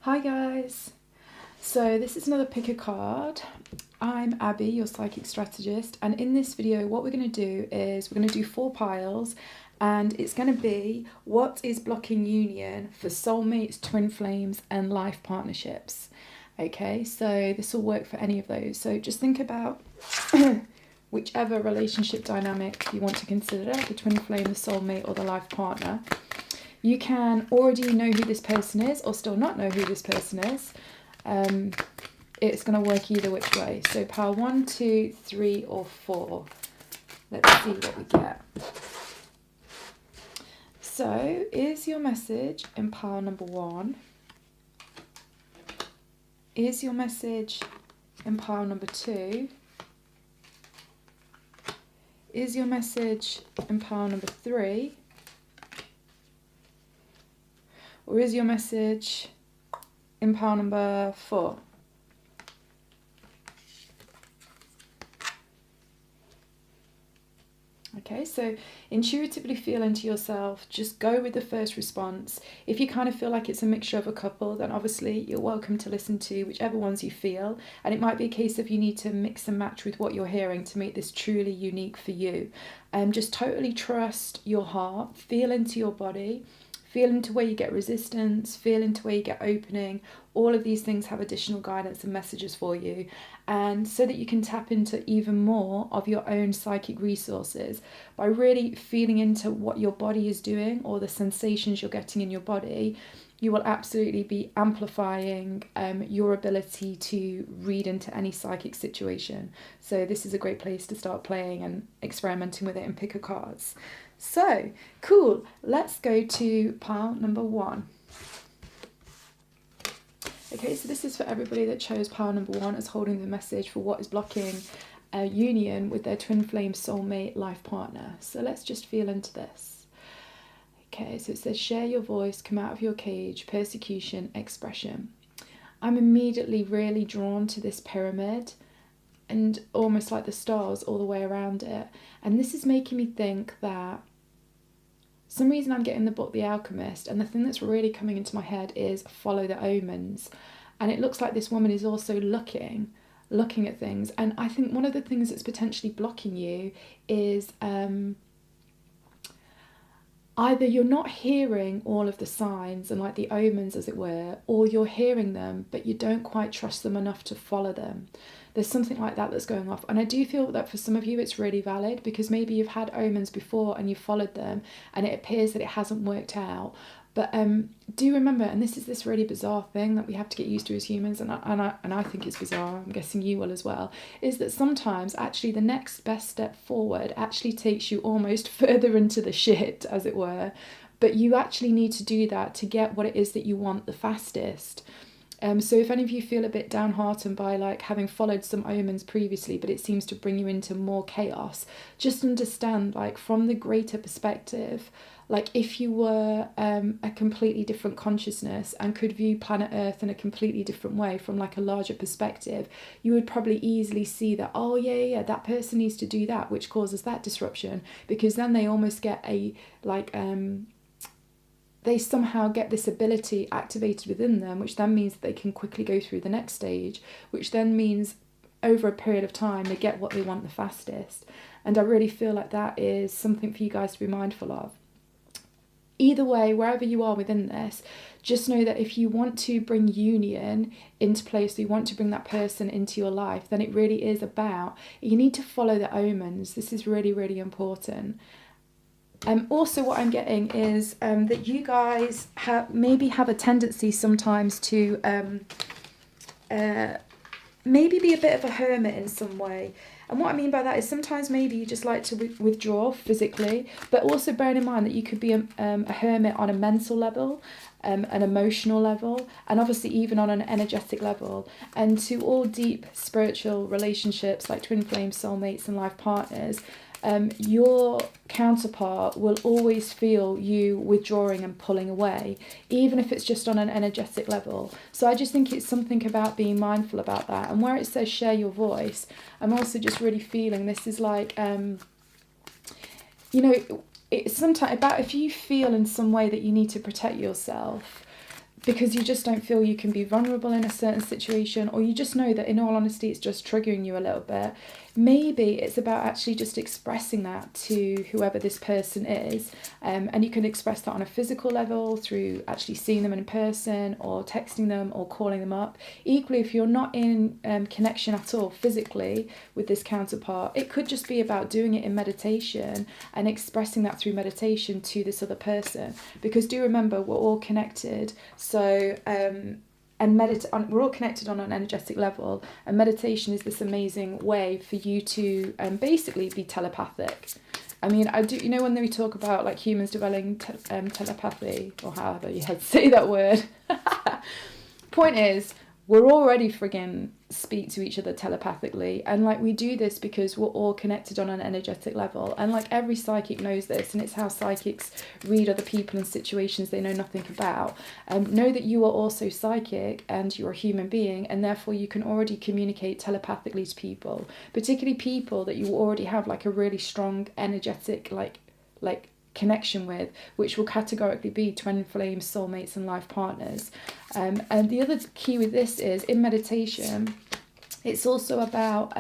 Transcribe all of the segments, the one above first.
Hi guys, so this is another pick a card. I'm Abby, your psychic strategist, and in this video what we're going to do is we're going to do 4 piles, and it's going to be what is blocking union for soulmates, twin flames and life partnerships. Okay, so this will work for any of those, so just think about whichever relationship dynamic you want to consider, the twin flame, the soulmate or the life partner. You can already know who this person is or still not know who this person is. It's going to work either which way. So pile 1, 2, 3 or 4. Let's see what we get. So is your message in pile number 1? Is your message in pile number 2? Is your message in pile number 3? Or is your message in pile number 4? Okay, so intuitively feel into yourself, just go with the first response. If you kind of feel like it's a mixture of a couple, then obviously you're welcome to listen to whichever ones you feel. And it might be a case of you need to mix and match with what you're hearing to make this truly unique for you. Just totally trust your heart, feel into your body. Feel into where you get resistance, feel into where you get opening. All of these things have additional guidance and messages for you. And so that you can tap into even more of your own psychic resources by really feeling into what your body is doing or the sensations you're getting in your body, you will absolutely be amplifying your ability to read into any psychic situation. So this is a great place to start playing and experimenting with it and pick a cards. So, cool. Let's go to pile number 1. Okay, so this is for everybody that chose pile number 1 as holding the message for what is blocking a union with their twin flame, soulmate, life partner. So let's just feel into this. Okay, so it says, share your voice, come out of your cage, persecution, expression. I'm immediately really drawn to this pyramid and almost like the stars all the way around it. And this is making me think that some reason I'm getting the book The Alchemist, and the thing that's really coming into my head is follow the omens. And it looks like this woman is also looking at things. And I think one of the things that's potentially blocking you is either you're not hearing all of the signs and like the omens as it were, or you're hearing them but you don't quite trust them enough to follow them. There's something like that that's going off, and I do feel that for some of you it's really valid, because maybe you've had omens before and you've followed them and it appears that it hasn't worked out. But do remember, and this is this really bizarre thing that we have to get used to as humans, and I think it's bizarre, I'm guessing you will as well, is that sometimes actually the next best step forward actually takes you almost further into the shit, as it were. But you actually need to do that to get what it is that you want the fastest. So if any of you feel a bit downhearted by like having followed some omens previously, but it seems to bring you into more chaos, just understand, like, from the greater perspective, like if you were a completely different consciousness and could view planet Earth in a completely different way from like a larger perspective, you would probably easily see that, oh yeah, that person needs to do that, which causes that disruption, because then they almost get a like they somehow get this ability activated within them, which then means that they can quickly go through the next stage, which then means over a period of time they get what they want the fastest. And I really feel like that is something for you guys to be mindful of. Either way, wherever you are within this, just know that if you want to bring union into place, so you want to bring that person into your life, then it really is about, you need to follow the omens. This is really, really important. Also what I'm getting is that you guys maybe have a tendency sometimes to maybe be a bit of a hermit in some way. And what I mean by that is sometimes maybe you just like to withdraw physically, but also bearing in mind that you could be a hermit on a mental level, an emotional level, and obviously even on an energetic level. And to all deep spiritual relationships like twin flames, soulmates and life partners, your counterpart will always feel you withdrawing and pulling away, even if it's just on an energetic level. So I just think it's something about being mindful about that. And where it says share your voice, I'm also just really feeling this is like, it's sometimes about if you feel in some way that you need to protect yourself, because you just don't feel you can be vulnerable in a certain situation, or you just know that in all honesty it's just triggering you a little bit. Maybe it's about actually just expressing that to whoever this person is, and you can express that on a physical level through actually seeing them in person or texting them or calling them up. Equally, if you're not in connection at all physically with this counterpart, it could just be about doing it in meditation and expressing that through meditation to this other person, because do remember, we're all connected. So we're all connected on an energetic level, and meditation is this amazing way for you to basically be telepathic. I mean, I do, you know, when we talk about like humans developing telepathy, or however you had to say that word. Point is, we're already friggin' speak to each other telepathically, and like we do this because we're all connected on an energetic level, and like every psychic knows this, and it's how psychics read other people in situations they know nothing about. Know that you are also psychic and you're a human being, and therefore you can already communicate telepathically to people, particularly people that you already have like a really strong energetic like connection with, which will categorically be twin flame soulmates and life partners. And the other key with this is, in meditation, it's also about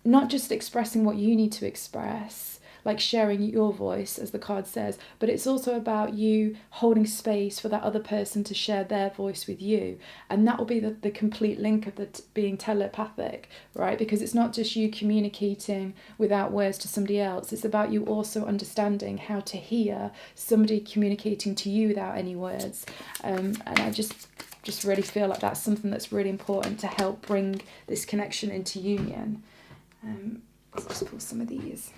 not just expressing what you need to express, like sharing your voice, as the card says, but it's also about you holding space for that other person to share their voice with you. And that will be the complete link of being telepathic, right? Because it's not just you communicating without words to somebody else, it's about you also understanding how to hear somebody communicating to you without any words. And I just really feel like that's something that's really important to help bring this connection into union. Let's just pull some of these.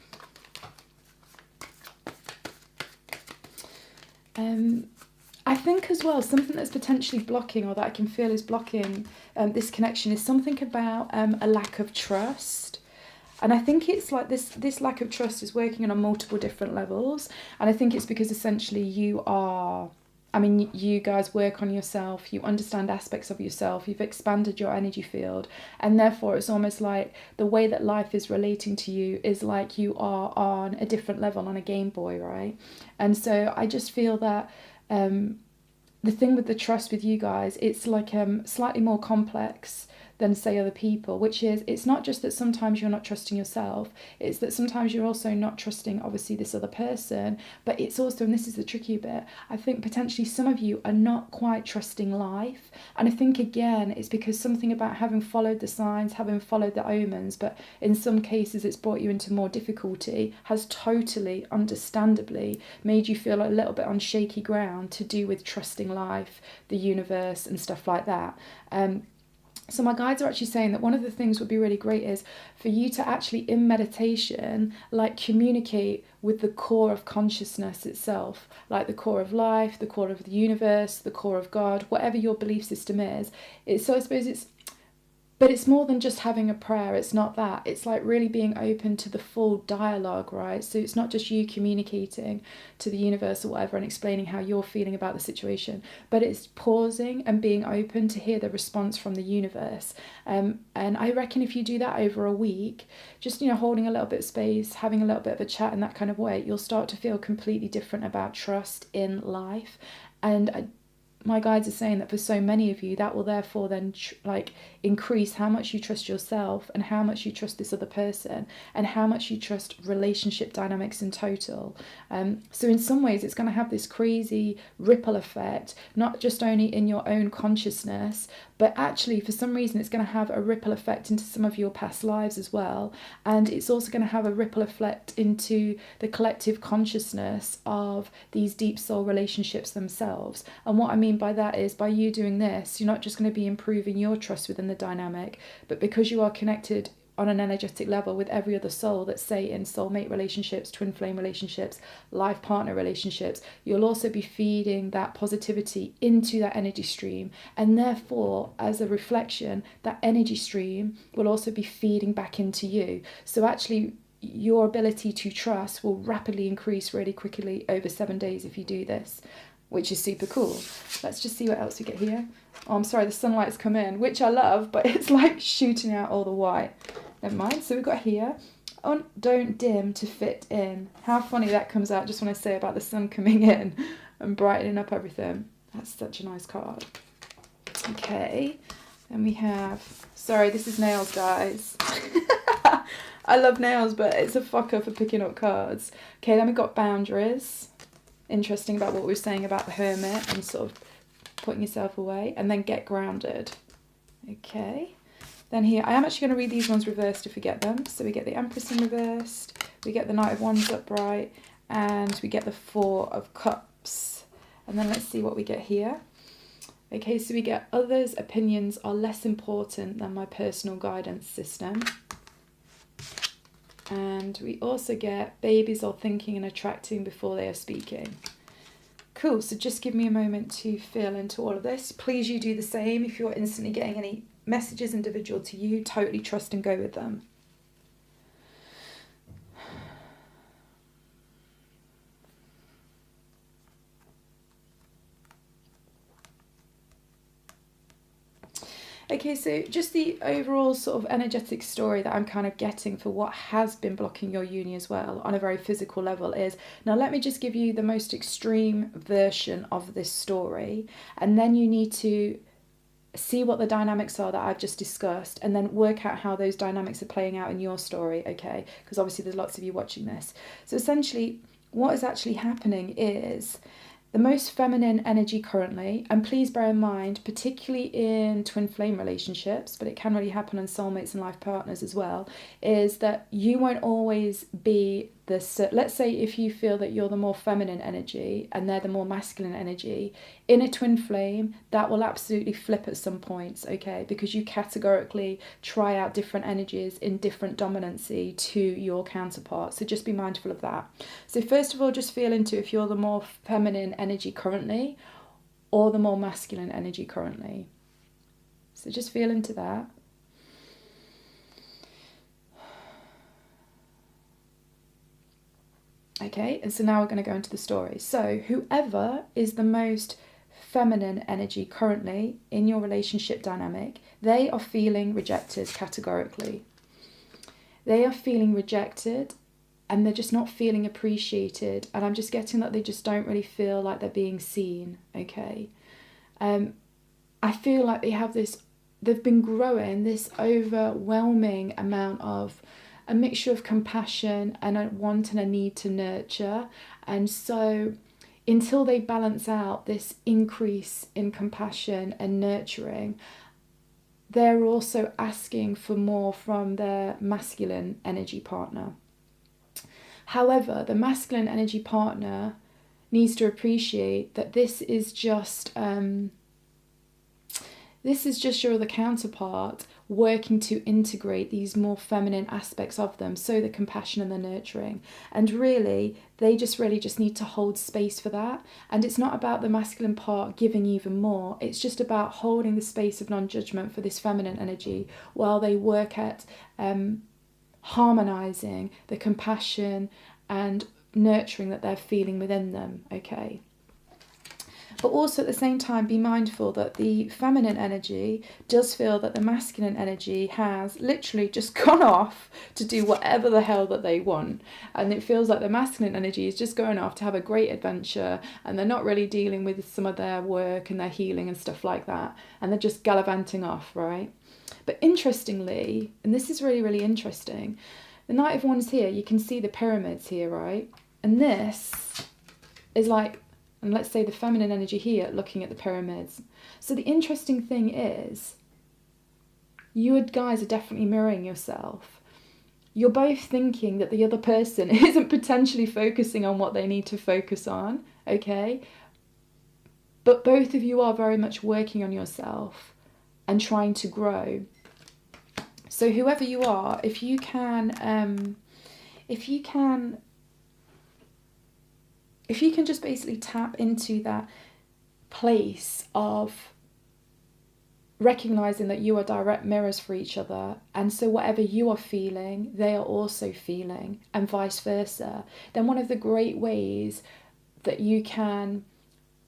I think as well, something that's potentially blocking, or that I can feel is blocking this connection, is something about a lack of trust. And I think it's like this lack of trust is working on multiple different levels. And I think it's because essentially you guys work on yourself, you understand aspects of yourself, you've expanded your energy field, and therefore it's almost like the way that life is relating to you is like you are on a different level on a Game Boy, right? And so I just feel that the thing with the trust with you guys, it's like slightly more complex than say other people, which is, it's not just that sometimes you're not trusting yourself, it's that sometimes you're also not trusting obviously this other person, but it's also, and this is the tricky bit, I think potentially some of you are not quite trusting life. And I think again it's because something about having followed the signs, having followed the omens, but in some cases it's brought you into more difficulty, has totally understandably made you feel a little bit on shaky ground to do with trusting life, the universe and stuff like that. So my guides are actually saying that one of the things would be really great is for you to actually, in meditation, like communicate with the core of consciousness itself, like the core of life, the core of the universe, the core of God, whatever your belief system is. So I suppose but it's more than just having a prayer. It's not that. It's like really being open to the full dialogue, right? So it's not just you communicating to the universe or whatever and explaining how you're feeling about the situation, but it's pausing and being open to hear the response from the universe. And I reckon if you do that over a week, just, holding a little bit of space, having a little bit of a chat in that kind of way, you'll start to feel completely different about trust in life. And my guides are saying that for so many of you, that will therefore then increase how much you trust yourself and how much you trust this other person and how much you trust relationship dynamics in total. So in some ways, it's going to have this crazy ripple effect, not just only in your own consciousness, but actually for some reason it's going to have a ripple effect into some of your past lives as well. And it's also going to have a ripple effect into the collective consciousness of these deep soul relationships themselves. And what I mean by that is, by you doing this, you're not just going to be improving your trust within the dynamic, but because you are connected on an energetic level with every other soul that's, say, in soulmate relationships, twin flame relationships, life partner relationships, you'll also be feeding that positivity into that energy stream. And therefore, as a reflection, that energy stream will also be feeding back into you. So actually, your ability to trust will rapidly increase really quickly over 7 days if you do this, which is super cool. Let's just see what else we get here. Oh, I'm sorry, the sunlight's come in, which I love, but it's like shooting out all the white. Never mind. So we've got here, don't dim to fit in. How funny that comes out just when I say about the sun coming in and brightening up everything. That's such a nice card. Okay, then we have, sorry, this is nails, guys. I love nails, but it's a fucker for picking up cards. Okay, then we got boundaries. Interesting about what we were saying about the hermit and sort of putting yourself away. And then get grounded. Okay. Then here, I am actually going to read these ones reversed if we get them. So we get the Empress in reversed, we get the Knight of Wands upright, and we get the Four of Cups. And then let's see what we get here. Okay, so we get others' opinions are less important than my personal guidance system. And we also get babies are thinking and attracting before they are speaking. Cool, so just give me a moment to feel into all of this. Please you do the same. If you're instantly getting any messages individual to you, totally trust and go with them. Okay, so just the overall sort of energetic story that I'm kind of getting for what has been blocking your uni as well on a very physical level is, now let me just give you the most extreme version of this story, and then you need to see what the dynamics are that I've just discussed and then work out how those dynamics are playing out in your story, okay? Because obviously there's lots of you watching this. So essentially what is actually happening is the most feminine energy currently, and please bear in mind, particularly in twin flame relationships, but it can really happen on soulmates and life partners as well, is that you won't always be the, let's say if you feel that you're the more feminine energy and they're the more masculine energy, in a twin flame, that will absolutely flip at some points, okay? Because you categorically try out different energies in different dominancy to your counterpart. So just be mindful of that. So first of all, just feel into if you're the more feminine energy currently or the more masculine energy currently. So just feel into that. Okay, and so now we're going to go into the story. So whoever is the most feminine energy currently in your relationship dynamic, they are feeling rejected categorically. They are feeling rejected and they're just not feeling appreciated. And I'm just getting that they just don't really feel like they're being seen, okay? I feel like they have this, they've been growing this overwhelming amount of a mixture of compassion and a want and a need to nurture. And so until they balance out this increase in compassion and nurturing, they're also asking for more from their masculine energy partner. However, the masculine energy partner needs to appreciate that this is just your other counterpart working to integrate these more feminine aspects of them, so the compassion and the nurturing. And really, they just need to hold space for that. And it's not about the masculine part giving even more. It's just about holding the space of non-judgment for this feminine energy while they work at harmonizing the compassion and nurturing that they're feeling within them, okay? But also at the same time, be mindful that the feminine energy does feel that the masculine energy has literally just gone off to do whatever the hell that they want. And it feels like the masculine energy is just going off to have a great adventure, and they're not really dealing with some of their work and their healing and stuff like that. And they're just gallivanting off, right? But interestingly, and this is really, really interesting, the Knight of Wands here, you can see the pyramids here, right? And this is like, and let's say the feminine energy here looking at the pyramids. So the interesting thing is, you guys are definitely mirroring yourself. You're both thinking that the other person isn't potentially focusing on what they need to focus on, okay? But both of you are very much working on yourself and trying to grow. So whoever you are, if you can just basically tap into that place of recognizing that you are direct mirrors for each other, and so whatever you are feeling, they are also feeling, and vice versa, then one of the great ways that you can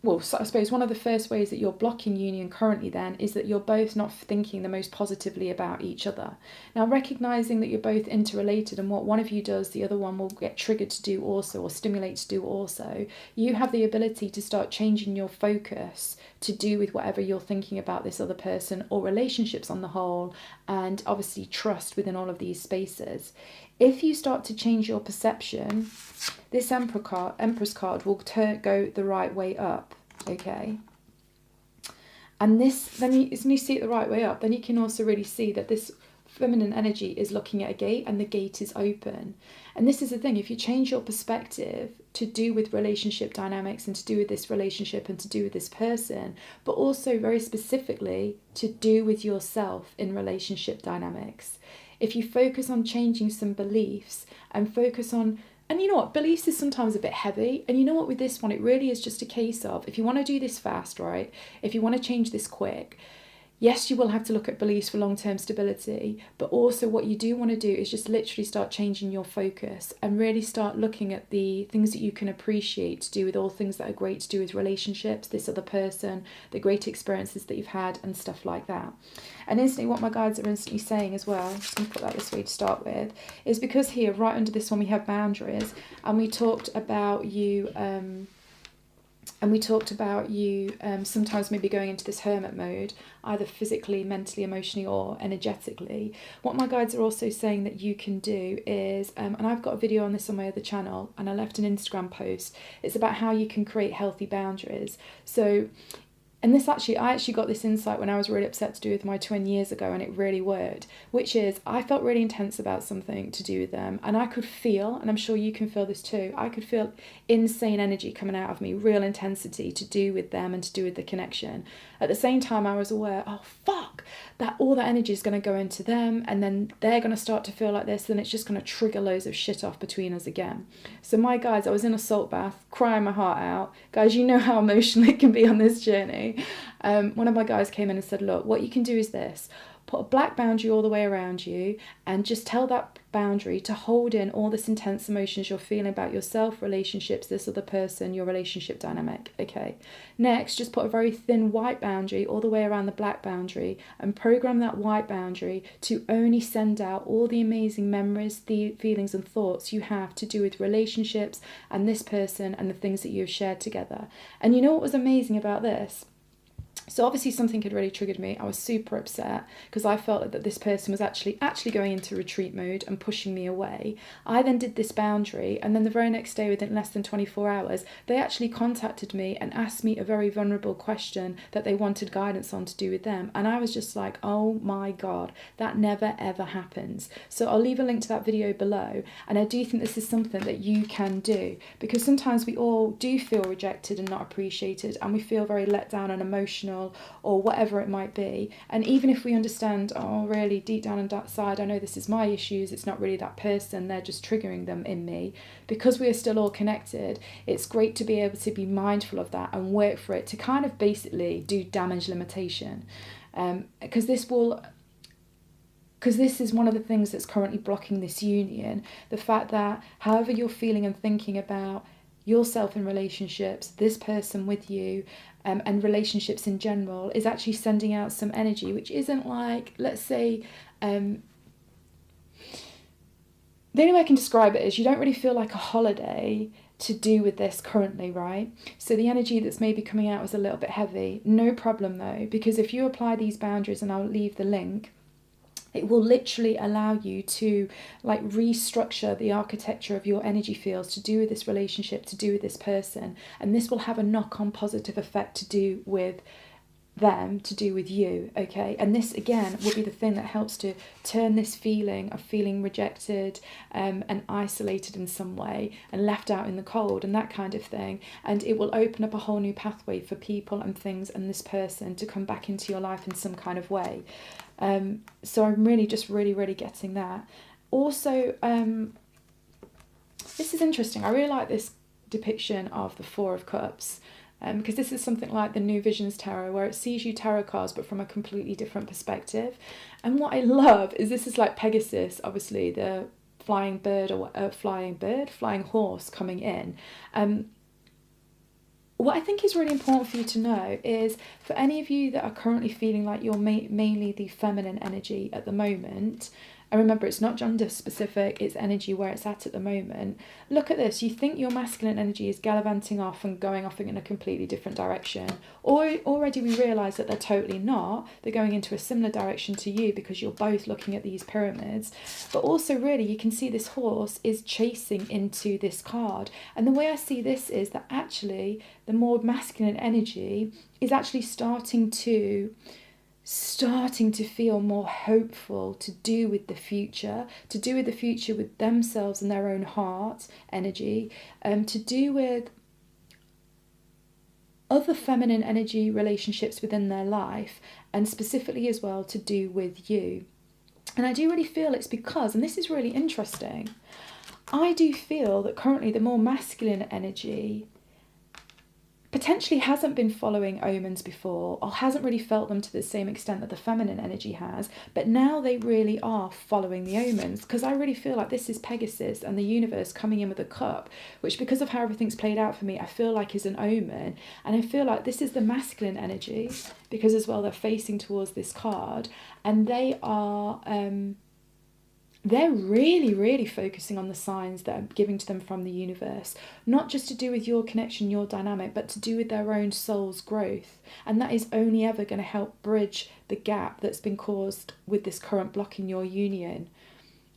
well, so I suppose one of the first ways that you're blocking union currently then is that you're both not thinking the most positively about each other. Now, recognizing that you're both interrelated and what one of you does, the other one will get triggered to do also, or stimulate to do also, you have the ability to start changing your focus to do with whatever you're thinking about this other person or relationships on the whole, and obviously trust within all of these spaces. If you start to change your perception, this Empress card will go the right way up, okay? And this, then when you see it the right way up, then you can also really see that this feminine energy is looking at a gate and the gate is open. And this is the thing, if you change your perspective to do with relationship dynamics and to do with this relationship and to do with this person, but also very specifically to do with yourself in relationship dynamics. If you focus on changing some beliefs and focus on, and you know what, beliefs is sometimes a bit heavy, and you know what, with this one, it really is just a case of, if you want to do this fast, right, if you want to change this quick, yes, you will have to look at beliefs for long-term stability, but also what you do want to do is just literally start changing your focus and really start looking at the things that you can appreciate to do with all things that are great to do with relationships, this other person, the great experiences that you've had and stuff like that. And instantly what my guides are instantly saying as well, just going to put that this way to start with, is because here, right under this one, we have boundaries, and we talked about you... sometimes maybe going into this hermit mode, either physically, mentally, emotionally, or energetically. What my guides are also saying that you can do is, and I've got a video on this on my other channel, and I left an Instagram post, it's about how you can create healthy boundaries. So, and this actually, I actually got this insight when I was really upset to do with my twin years ago, and it really worked, which is I felt really intense about something to do with them, and I could feel, and I'm sure you can feel this too, I could feel insane energy coming out of me, real intensity to do with them and to do with the connection. At the same time, I was aware, oh fuck, that all that energy is going to go into them, and then they're going to start to feel like this, and it's just going to trigger loads of shit off between us again. So my guys, I was in a salt bath, crying my heart out. Guys, you know how emotional it can be on this journey. One of my guys came in and said, look, what you can do is this, put a black boundary all the way around you and just tell that boundary to hold in all this intense emotions you're feeling about yourself, relationships, this other person, your relationship dynamic. Okay. Next, just put a very thin white boundary all the way around the black boundary and program that white boundary to only send out all the amazing memories, the feelings and thoughts you have to do with relationships and this person and the things that you've shared together. And you know what was amazing about this? So obviously something had really triggered me. I was super upset because I felt that this person was actually going into retreat mode and pushing me away. I then did this boundary, and then the very next day, within less than 24 hours, they actually contacted me and asked me a very vulnerable question that they wanted guidance on to do with them. And I was just like, oh my God, that never ever happens. So I'll leave a link to that video below. And I do think this is something that you can do, because sometimes we all do feel rejected and not appreciated, and we feel very let down and emotional or whatever it might be. And even if we understand, oh really, deep down inside, I know this is my issues, it's not really that person, they're just triggering them in me, because we are still all connected, it's great to be able to be mindful of that and work for it to kind of basically do damage limitation, because this is one of the things that's currently blocking this union. The fact that however you're feeling and thinking about yourself in relationships, this person with you, and relationships in general, is actually sending out some energy which isn't like, let's say, the only way I can describe it is you don't really feel like a holiday to do with this currently, right? So the energy that's maybe coming out was a little bit heavy. No problem though, because if you apply these boundaries, and I'll leave the link, it will literally allow you to like restructure the architecture of your energy fields to do with this relationship, to do with this person. And this will have a knock-on positive effect to do with them, to do with you, okay? And this again will be the thing that helps to turn this feeling of feeling rejected and isolated in some way and left out in the cold and that kind of thing, and it will open up a whole new pathway for people and things and this person to come back into your life in some kind of way. So I'm really just really getting that. Also, this is interesting, I really like this depiction of the Four of Cups, because this is something like the New Visions Tarot, where it sees you tarot cards but from a completely different perspective. And what I love is this is like Pegasus, obviously the flying bird or flying horse coming in. what I think is really important for you to know is, for any of you that are currently feeling like you're mainly the feminine energy at the moment, and remember, it's not gender specific, it's energy where it's at the moment. Look at this. You think your masculine energy is gallivanting off and going off in a completely different direction. Or already we realise that they're totally not. They're going into a similar direction to you because you're both looking at these pyramids. But also, really, you can see this horse is chasing into this card. And the way I see this is that actually the more masculine energy is actually starting to feel more hopeful, to do with the future with themselves and their own heart energy, to do with other feminine energy relationships within their life, and specifically as well to do with you. And I do really feel it's because, and this is really interesting, I do feel that currently the more masculine energy potentially hasn't been following omens before, or hasn't really felt them to the same extent that the feminine energy has, but now they really are following the omens, because I really feel like this is Pegasus and the universe coming in with a cup, which, because of how everything's played out for me, I feel like is an omen. And I feel like this is the masculine energy, because as well they're facing towards this card, and they are they're really, really focusing on the signs that are giving to them from the universe, not just to do with your connection, your dynamic, but to do with their own soul's growth. And that is only ever going to help bridge the gap that's been caused with this current block in your union,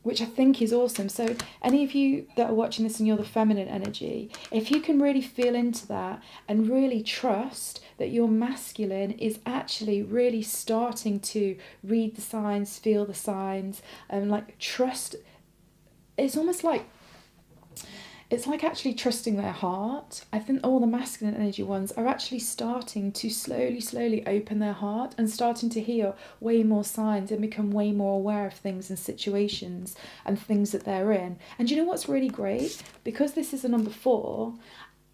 which I think is awesome. So any of you that are watching this and you're the feminine energy, if you can really feel into that and really trust that your masculine is actually really starting to read the signs, feel the signs, and like trust, it's almost like, it's like actually trusting their heart. I think all the masculine energy ones are actually starting to slowly open their heart and starting to hear way more signs and become way more aware of things and situations and things that they're in. And you know what's really great? Because this is a number 4,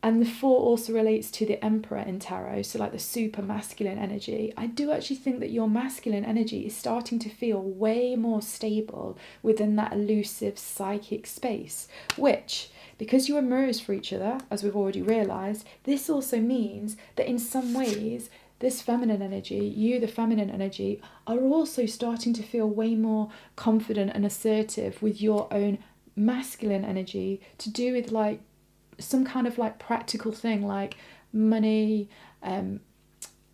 and the 4 also relates to the Emperor in tarot, so like the super masculine energy. I do actually think that your masculine energy is starting to feel way more stable within that elusive psychic space, which, because you are mirrors for each other, as we've already realised, this also means that in some ways, this feminine energy, you, the feminine energy, are also starting to feel way more confident and assertive with your own masculine energy, to do with like some kind of like practical thing like money, I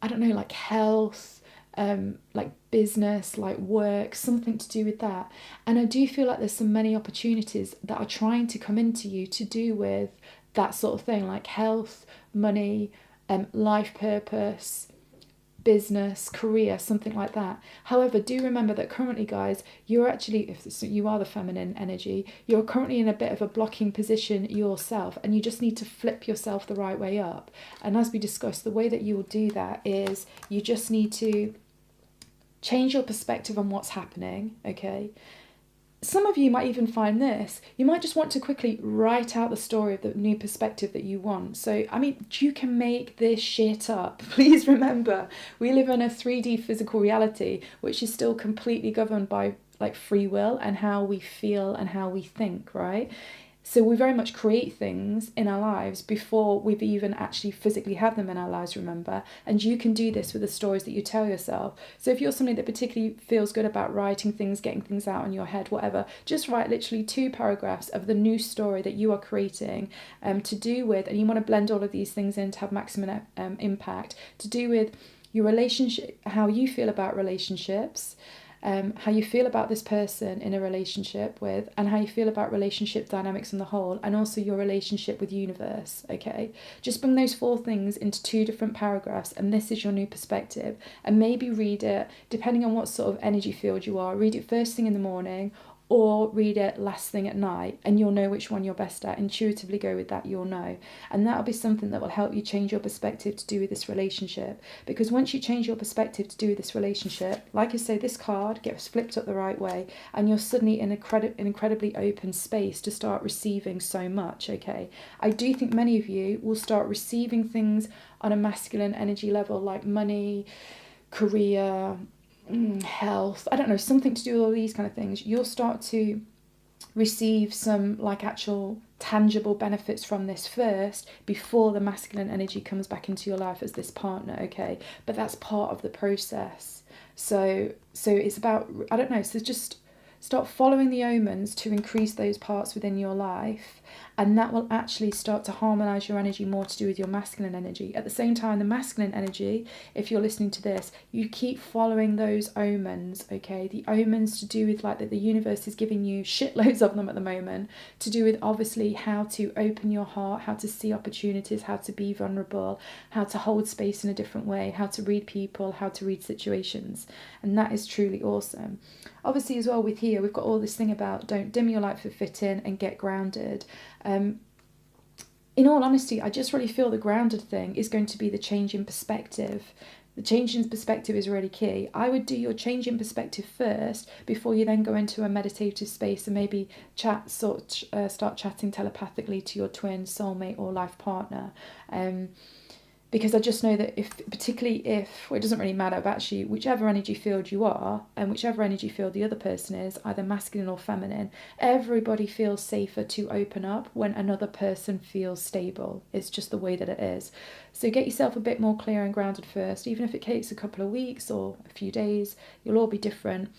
don't know, like health, like business, like work, something to do with that. And I do feel like there's so many opportunities that are trying to come into you to do with that sort of thing, like health, money, life purpose, business, career, something like that. However, do remember that currently, guys, you're actually, if you are the feminine energy, you're currently in a bit of a blocking position yourself, and you just need to flip yourself the right way up. And as we discussed, the way that you will do that is you just need to change your perspective on what's happening, okay? Some of you might even find this. You might just want to quickly write out the story of the new perspective that you want. So, I mean, you can make this shit up. Please remember, we live in a 3D physical reality, which is still completely governed by like free will and how we feel and how we think, right? So we very much create things in our lives before we've even actually physically had them in our lives, remember? And you can do this with the stories that you tell yourself. So if you're somebody that particularly feels good about writing things, getting things out in your head, whatever, just write literally 2 paragraphs of the new story that you are creating, to do with, and you want to blend all of these things in to have maximum impact, to do with your relationship, how you feel about relationships, how you feel about this person in a relationship with, and how you feel about relationship dynamics on the whole, and also your relationship with universe, okay? Just bring those 4 things into 2 different paragraphs, and this is your new perspective. And maybe read it, depending on what sort of energy field you are, read it first thing in the morning, or read it last thing at night, and you'll know which one you're best at. Intuitively go with that, you'll know. And that'll be something that will help you change your perspective to do with this relationship. Because once you change your perspective to do with this relationship, like I say, this card gets flipped up the right way, and you're suddenly in an incredibly open space to start receiving so much, okay? I do think many of you will start receiving things on a masculine energy level, like money, career, health, I don't know, something to do with all these kind of things. You'll start to receive some like actual tangible benefits from this first before the masculine energy comes back into your life as this partner, okay? But that's part of the process. So it's about, I don't know, so just start following the omens to increase those parts within your life, and that will actually start to harmonize your energy more to do with your masculine energy. At the same time, the masculine energy, if you're listening to this, you keep following those omens, okay? The omens to do with like that the universe is giving you shitloads of them at the moment, to do with obviously how to open your heart, how to see opportunities, how to be vulnerable, how to hold space in a different way, how to read people, how to read situations. And that is truly awesome. Obviously as well with here, we've got all this thing about don't dim your light for fitting and get grounded. In all honesty, I just really feel the grounded thing is going to be the change in perspective. The change in perspective is really key. I would do your change in perspective first before you then go into a meditative space and maybe start chatting telepathically to your twin, soulmate or life partner. Because I just know that particularly if, well, it doesn't really matter, but actually whichever energy field you are and whichever energy field the other person is, either masculine or feminine, everybody feels safer to open up when another person feels stable. It's just the way that it is. So get yourself a bit more clear and grounded first, even if it takes a couple of weeks or a few days, you'll all be different.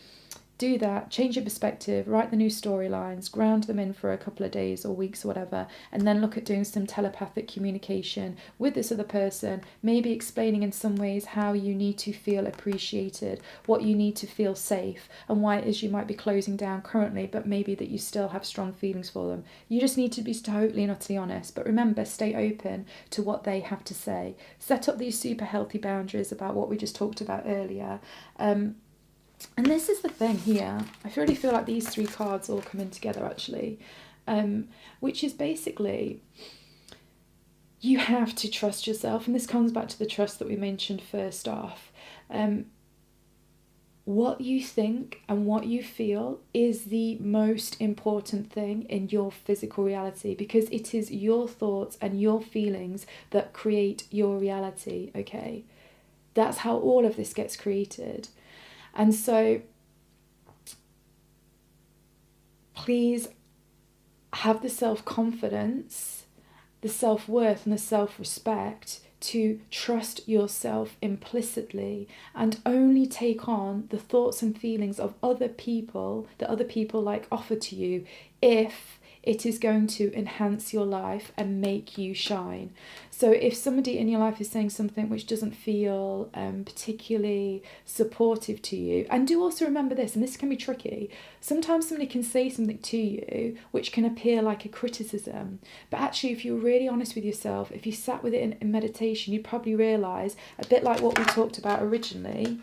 Do that, change your perspective, write the new storylines, ground them in for a couple of days or weeks or whatever, and then look at doing some telepathic communication with this other person, maybe explaining in some ways how you need to feel appreciated, what you need to feel safe, and why it is you might be closing down currently, but maybe that you still have strong feelings for them. You just need to be totally and utterly honest, but remember, stay open to what they have to say. Set up these super healthy boundaries about what we just talked about earlier. And this is the thing here. I really feel like these three cards all come in together actually, which is basically you have to trust yourself. And this comes back to the trust that we mentioned first off. What you think and what you feel is the most important thing in your physical reality, because it is your thoughts and your feelings that create your reality, okay? That's how all of this gets created. And so please have the self-confidence, the self-worth and the self-respect to trust yourself implicitly and only take on the thoughts and feelings of other people that other people like offer to you if it is going to enhance your life and make you shine. So if somebody in your life is saying something which doesn't feel particularly supportive to you, and do also remember this, and this can be tricky, sometimes somebody can say something to you which can appear like a criticism, but actually if you're really honest with yourself, if you sat with it in meditation, you'd probably realise, a bit like what we talked about originally,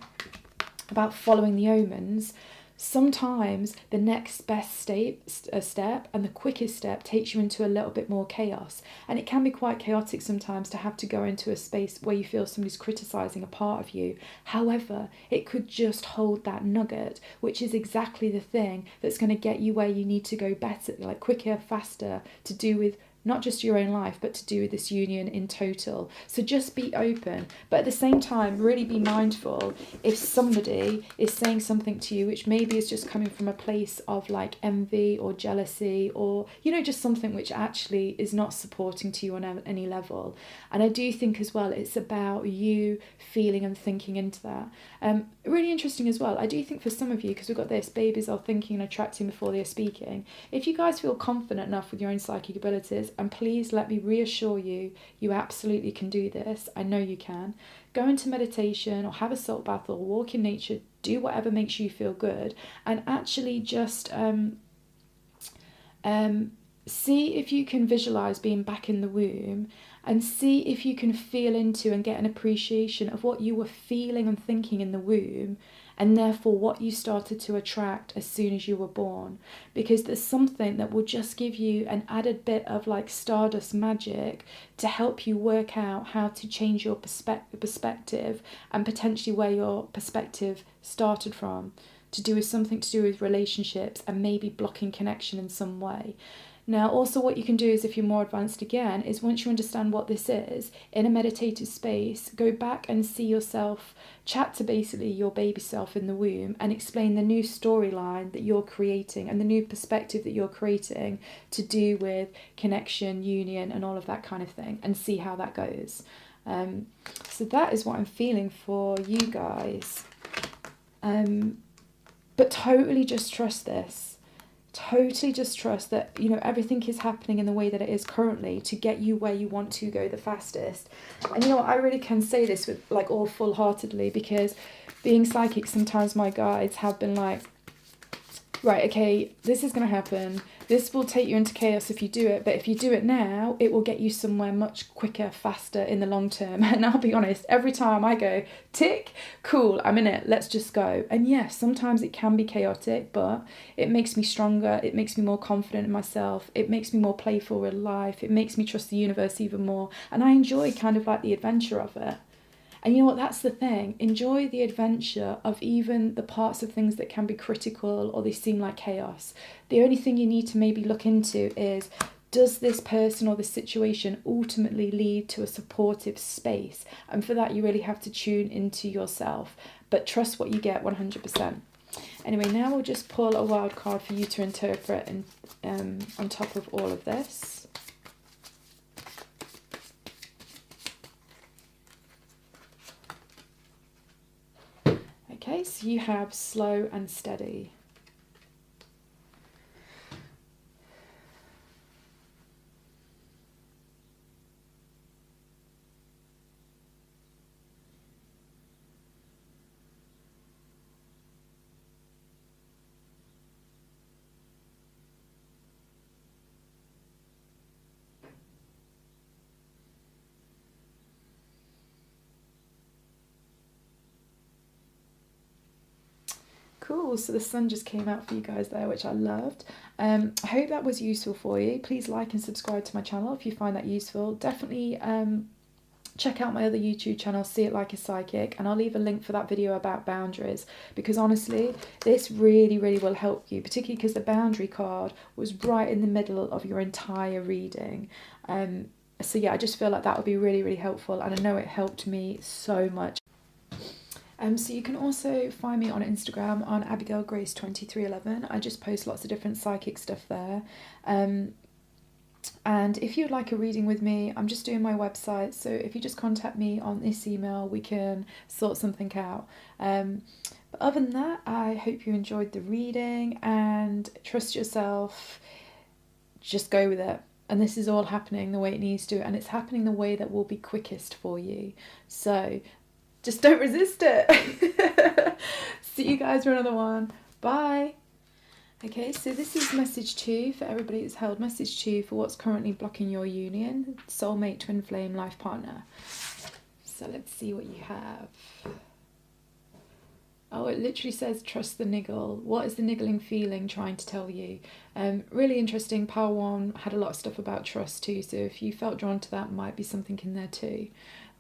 about following the omens, sometimes the next best step and the quickest step takes you into a little bit more chaos. And it can be quite chaotic sometimes to have to go into a space where you feel somebody's criticising a part of you. However, it could just hold that nugget, which is exactly the thing that's going to get you where you need to go better, like quicker, faster, to do with not just your own life, but to do with this union in total. So just be open, but at the same time, really be mindful if somebody is saying something to you, which maybe is just coming from a place of like envy or jealousy, or, you know, just something which actually is not supporting to you on any level. And I do think as well, it's about you feeling and thinking into that. Really interesting as well. I do think for some of you, because we've got this, babies are thinking and attracting before they are speaking. If you guys feel confident enough with your own psychic abilities, and please let me reassure you, you absolutely can do this. I know you can. Go into meditation or have a salt bath or walk in nature, do whatever makes you feel good, and actually just see if you can visualize being back in the womb, and see if you can feel into and get an appreciation of what you were feeling and thinking in the womb, and therefore what you started to attract as soon as you were born. Because there's something that will just give you an added bit of like stardust magic to help you work out how to change your perspective and potentially where your perspective started from, to do with something to do with relationships and maybe blocking connection in some way. Now, also what you can do is, if you're more advanced again, is once you understand what this is, in a meditative space, go back and see yourself, chat to basically your baby self in the womb and explain the new storyline that you're creating and the new perspective that you're creating to do with connection, union, and all of that kind of thing, and see how that goes. So that is what I'm feeling for you guys. But totally just trust this. Totally just trust that, you know, everything is happening in the way that it is currently to get you where you want to go the fastest. And you know what, I really can say this with like all full-heartedly, because being psychic, sometimes my guides have been like, right, okay, this is going to happen. This will take you into chaos if you do it, but if you do it now, it will get you somewhere much quicker, faster in the long term. And I'll be honest, every time I go, tick, cool, I'm in it, let's just go. And yes, sometimes it can be chaotic, but it makes me stronger, it makes me more confident in myself, it makes me more playful with life, it makes me trust the universe even more, and I enjoy kind of like the adventure of it. And you know what, that's the thing. Enjoy the adventure of even the parts of things that can be critical or they seem like chaos. The only thing you need to maybe look into is, does this person or this situation ultimately lead to a supportive space? And for that, you really have to tune into yourself. But trust what you get 100%. Anyway, now we'll just pull a wild card for you to interpret and on top of all of this. Okay, so you have slow and steady. Cool, so the sun just came out for you guys there, which I loved. I hope that was useful for you. Please like and subscribe to my channel if you find that useful. Definitely check out my other YouTube channel, See It Like a Psychic, and I'll leave a link for that video about boundaries, because honestly, this really, really will help you, particularly because the boundary card was right in the middle of your entire reading. So yeah, I just feel like that would be really, really helpful, and I know it helped me so much. So you can also find me on Instagram on AbigailGrace2311. I just post lots of different psychic stuff there. And if you'd like a reading with me, I'm just doing my website. So if you just contact me on this email, we can sort something out. But other than that, I hope you enjoyed the reading, and trust yourself. Just go with it. And this is all happening the way it needs to, and it's happening the way that will be quickest for you. So just don't resist it. See you guys for another one. Bye. Okay, so this is message 2 for everybody that's held message 2 for what's currently blocking your union, soulmate, twin flame, life partner. So let's see what you have. Oh, it literally says trust the niggle. What is the niggling feeling trying to tell you? Really interesting. Power 1 had a lot of stuff about trust too, so if you felt drawn to that, might be something in there too.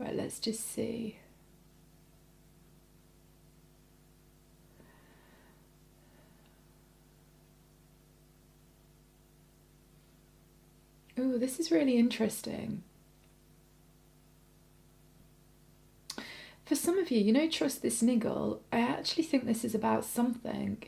Right, let's just see. Oh, this is really interesting. For some of you, you know, trust this niggle. I actually think this is about something.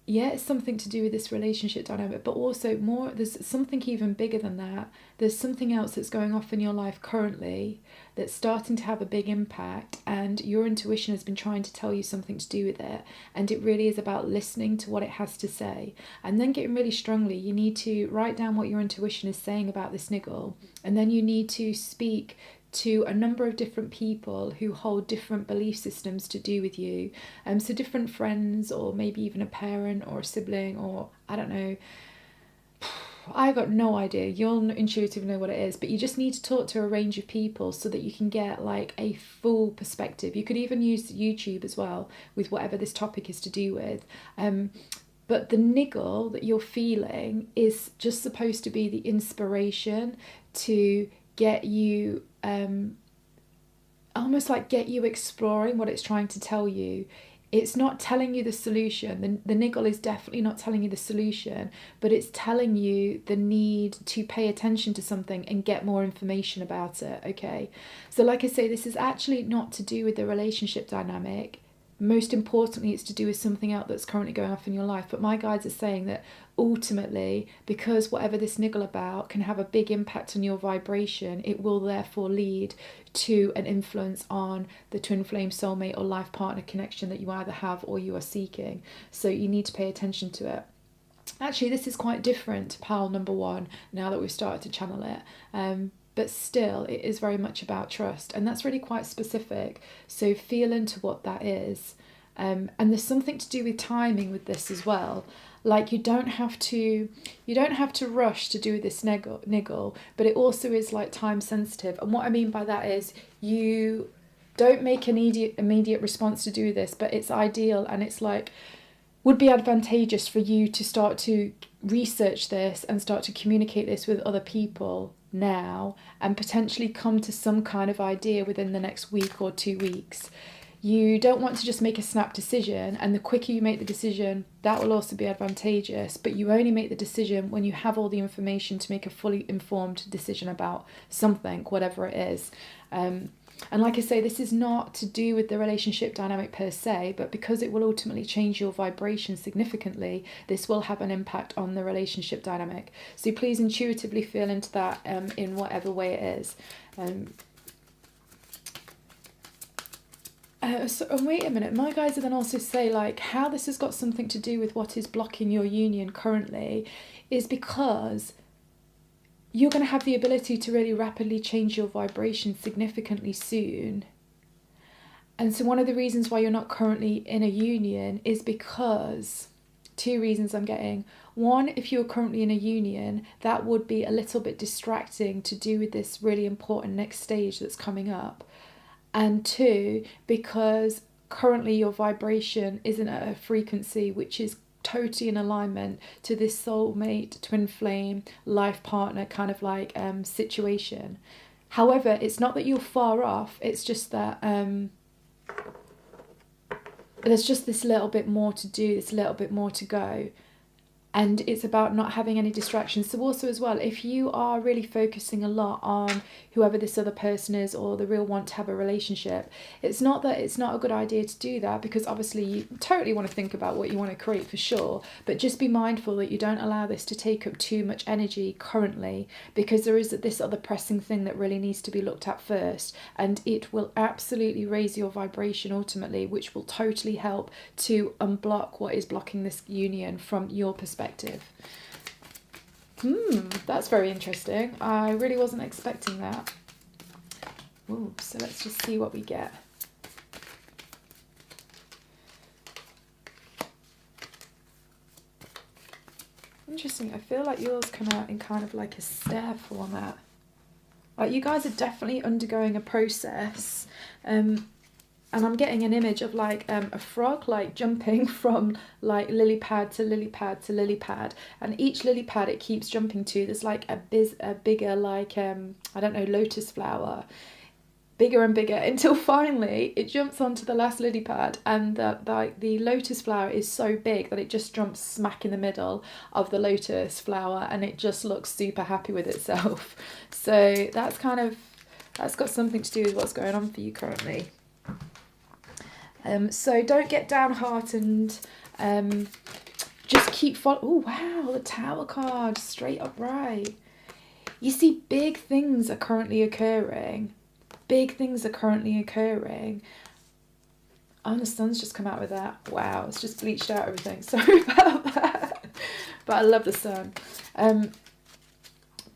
Yeah, it's something to do with this relationship dynamic, but also more, there's something even bigger than that. There's something else that's going off in your life currently that's starting to have a big impact, and your intuition has been trying to tell you something to do with it, and it really is about listening to what it has to say. And then getting really strongly, you need to write down what your intuition is saying about this niggle, and then you need to speak to a number of different people who hold different belief systems to do with you. So different friends, or maybe even a parent or a sibling, or I don't know. I got no idea. You'll intuitively know what it is, but you just need to talk to a range of people so that you can get like a full perspective. You could even use YouTube as well with whatever this topic is to do with. But the niggle that you're feeling is just supposed to be the inspiration to get you almost like get you exploring what it's trying to tell you it's not telling you the solution. The niggle is definitely not telling you the solution, but it's telling you the need to pay attention to something and get more information about it, okay? So like I say, this is actually not to do with the relationship dynamic. Most importantly, it's to do with something else that's currently going off in your life. But my guides are saying that ultimately, because whatever this niggle about can have a big impact on your vibration, it will therefore lead to an influence on the twin flame soulmate or life partner connection that you either have or you are seeking. So you need to pay attention to it. Actually, this is quite different to pile number one now that we've started to channel it. But still, it is very much about trust, and that's really quite specific. So feel into what that is. And there's something to do with timing with this as well. Like you don't have to rush to do this niggle, but it also is like time sensitive. And what I mean by that is you don't make an immediate response to do this, but it's ideal and it's like would be advantageous for you to start to research this and start to communicate this with other people now and potentially come to some kind of idea within the next week or 2 weeks. You don't want to just make a snap decision, and the quicker you make the decision, that will also be advantageous, but you only make the decision when you have all the information to make a fully informed decision about something, whatever it is. And like I say, this is not to do with the relationship dynamic per se, but because it will ultimately change your vibration significantly, this will have an impact on the relationship dynamic. So please intuitively feel into that in whatever way it is. And wait a minute, my guys then also say like how this has got something to do with what is blocking your union currently is because you're going to have the ability to really rapidly change your vibration significantly soon. And so one of the reasons why you're not currently in a union is because, 2 reasons I'm getting. One, if you're currently in a union, that would be a little bit distracting to do with this really important next stage that's coming up. And 2, because currently your vibration isn't at a frequency which is totally in alignment to this soulmate, twin flame, life partner kind of like situation. However, it's not that you're far off, it's just that there's just this little bit more to do, this little bit more to go. And it's about not having any distractions. So also as well, if you are really focusing a lot on whoever this other person is or the real want to have a relationship, it's not that it's not a good idea to do that, because obviously you totally want to think about what you want to create for sure, but just be mindful that you don't allow this to take up too much energy currently, because there is this other pressing thing that really needs to be looked at first, and it will absolutely raise your vibration ultimately, which will totally help to unblock what is blocking this union from your perspective. That's very interesting. I really wasn't expecting that. Ooh, so let's just see what we get. Interesting. I feel like yours come out in kind of like a stair format. Like you guys are definitely undergoing a process. And I'm getting an image of like a frog like jumping from like lily pad to lily pad to lily pad, and each lily pad it keeps jumping to, there's like a bigger like I don't know, lotus flower, bigger and bigger, until finally it jumps onto the last lily pad, and the lotus flower is so big that it just jumps smack in the middle of the lotus flower, and it just looks super happy with itself. So that's got something to do with what's going on for you currently. So don't get downhearted. Just keep following. Oh wow, the Tower card straight up right. You see, big things are currently occurring. Big things are currently occurring. Oh, the sun's just come out with that. Wow, it's just bleached out everything. Sorry about that. But I love the sun.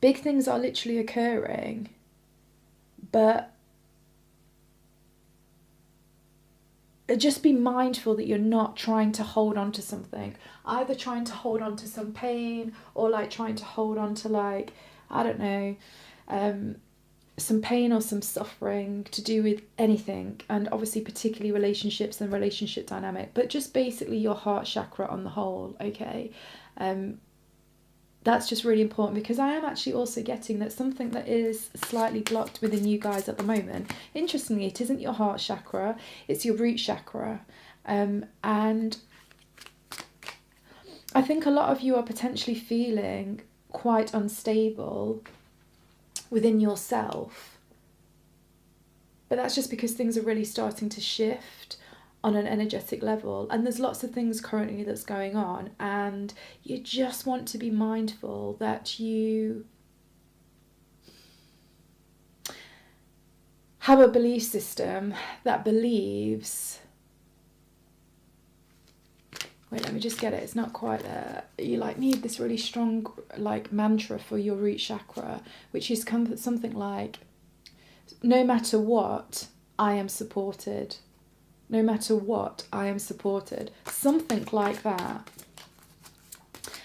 Big things are literally occurring, but just be mindful that you're not trying to hold on to something, either trying to hold on to some pain or like trying to hold on to like, I don't know, some pain or some suffering to do with anything, and obviously particularly relationships and relationship dynamic, but just basically your heart chakra on the whole, okay? That's just really important, because I am actually also getting that something that is slightly blocked within you guys at the moment, interestingly, it isn't your heart chakra, it's your root chakra. And I think a lot of you are potentially feeling quite unstable within yourself. But that's just because things are really starting to shift on an energetic level. And there's lots of things currently that's going on. And you just want to be mindful that you have a belief system that believes... Wait, let me just get it. It's not quite there. You need this really strong mantra for your root chakra, which is something like, no matter what, I am supported. No matter what, I am supported. Something like that.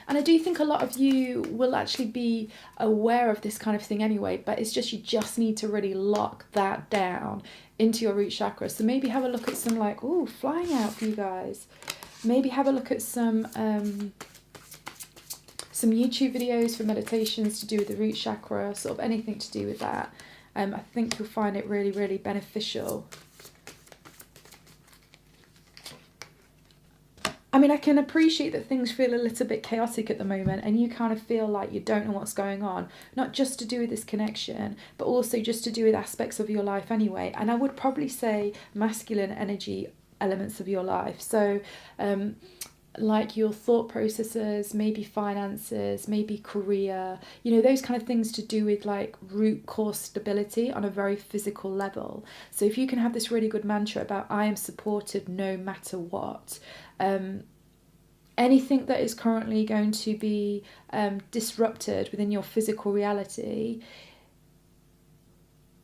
And I do think a lot of you will actually be aware of this kind of thing anyway, but it's just, you just need to really lock that down into your root chakra. So maybe have a look at some flying out for you guys. Maybe have a look at some YouTube videos for meditations to do with the root chakra, sort of anything to do with that. I think you'll find it really, really beneficial. I mean, I can appreciate that things feel a little bit chaotic at the moment, and you kind of feel like you don't know what's going on. Not just to do with this connection, but also just to do with aspects of your life anyway. And I would probably say masculine energy elements of your life. So like your thought processes, maybe finances, maybe career, those kind of things to do with root core stability on a very physical level. So if you can have this really good mantra about I am supported no matter what, anything that is currently going to be disrupted within your physical reality,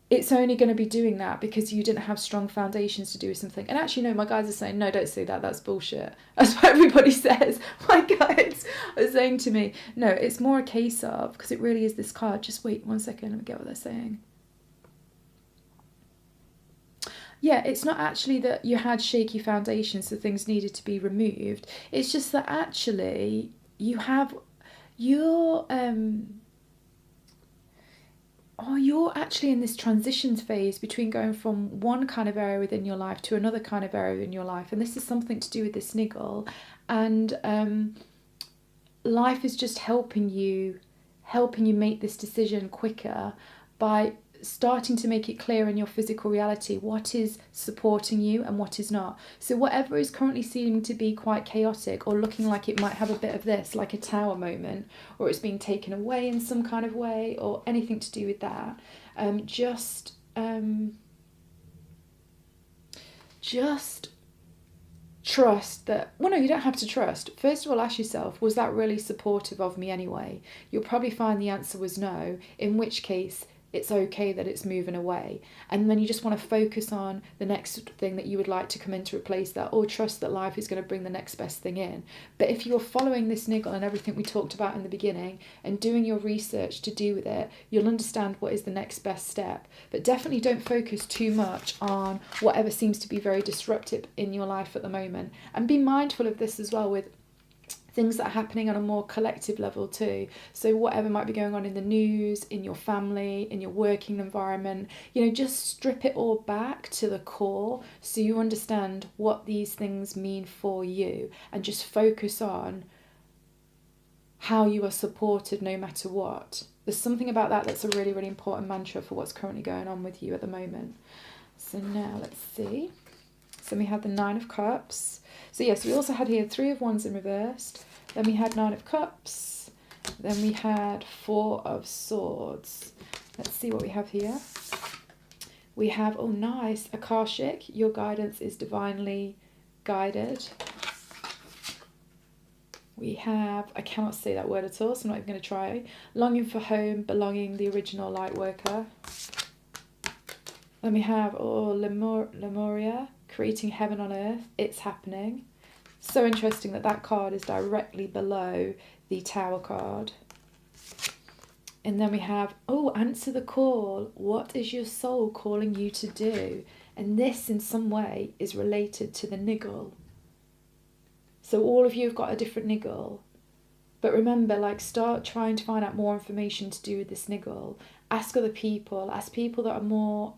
it's only going to be doing that because you didn't have strong foundations to do something. And actually, no, my guides are saying, no, don't say that. That's bullshit. That's what everybody says. My guides are saying to me, no, it's more a case of, because it really is this card. Just wait 1 second. Let me get what they're saying. Yeah, it's not actually that you had shaky foundations, so things needed to be removed. It's just that actually you have your... you're actually in this transition phase between going from one kind of area within your life to another kind of area in your life. And this is something to do with this niggle. And life is just helping you make this decision quicker by starting to make it clear in your physical reality what is supporting you and what is not. So whatever is currently seeming to be quite chaotic or looking like it might have a bit of this, like a tower moment, or it's being taken away in some kind of way, or anything to do with that, just trust that... Well, no, you don't have to trust. First of all, ask yourself, was that really supportive of me anyway? You'll probably find the answer was no, in which case it's okay that it's moving away. And then you just want to focus on the next thing that you would like to come in to replace that, or trust that life is going to bring the next best thing in. But if you're following this niggle and everything we talked about in the beginning and doing your research to do with it, you'll understand what is the next best step. But definitely don't focus too much on whatever seems to be very disruptive in your life at the moment. And be mindful of this as well with things that are happening on a more collective level too. So whatever might be going on in the news, in your family, in your working environment, just strip it all back to the core so you understand what these things mean for you, and just focus on how you are supported no matter what. There's something about that that's a really, really important mantra for what's currently going on with you at the moment. So now let's see. So we had the 9 of Cups. So yes, we also had here 3 of Wands in reversed. Then we had 9 of Cups. Then we had 4 of Swords. Let's see what we have here. We have, oh nice, Akashic. Your guidance is divinely guided. We have, I cannot say that word at all, so I'm not even going to try. Longing for home, belonging, the original light worker. Then we have, Lemuria, creating heaven on earth. It's happening. So interesting that that card is directly below the Tower card. And then we have, answer the call. What is your soul calling you to do? And this in some way is related to the niggle. So all of you have got a different niggle. But remember, start trying to find out more information to do with this niggle. Ask other people. Ask people that are more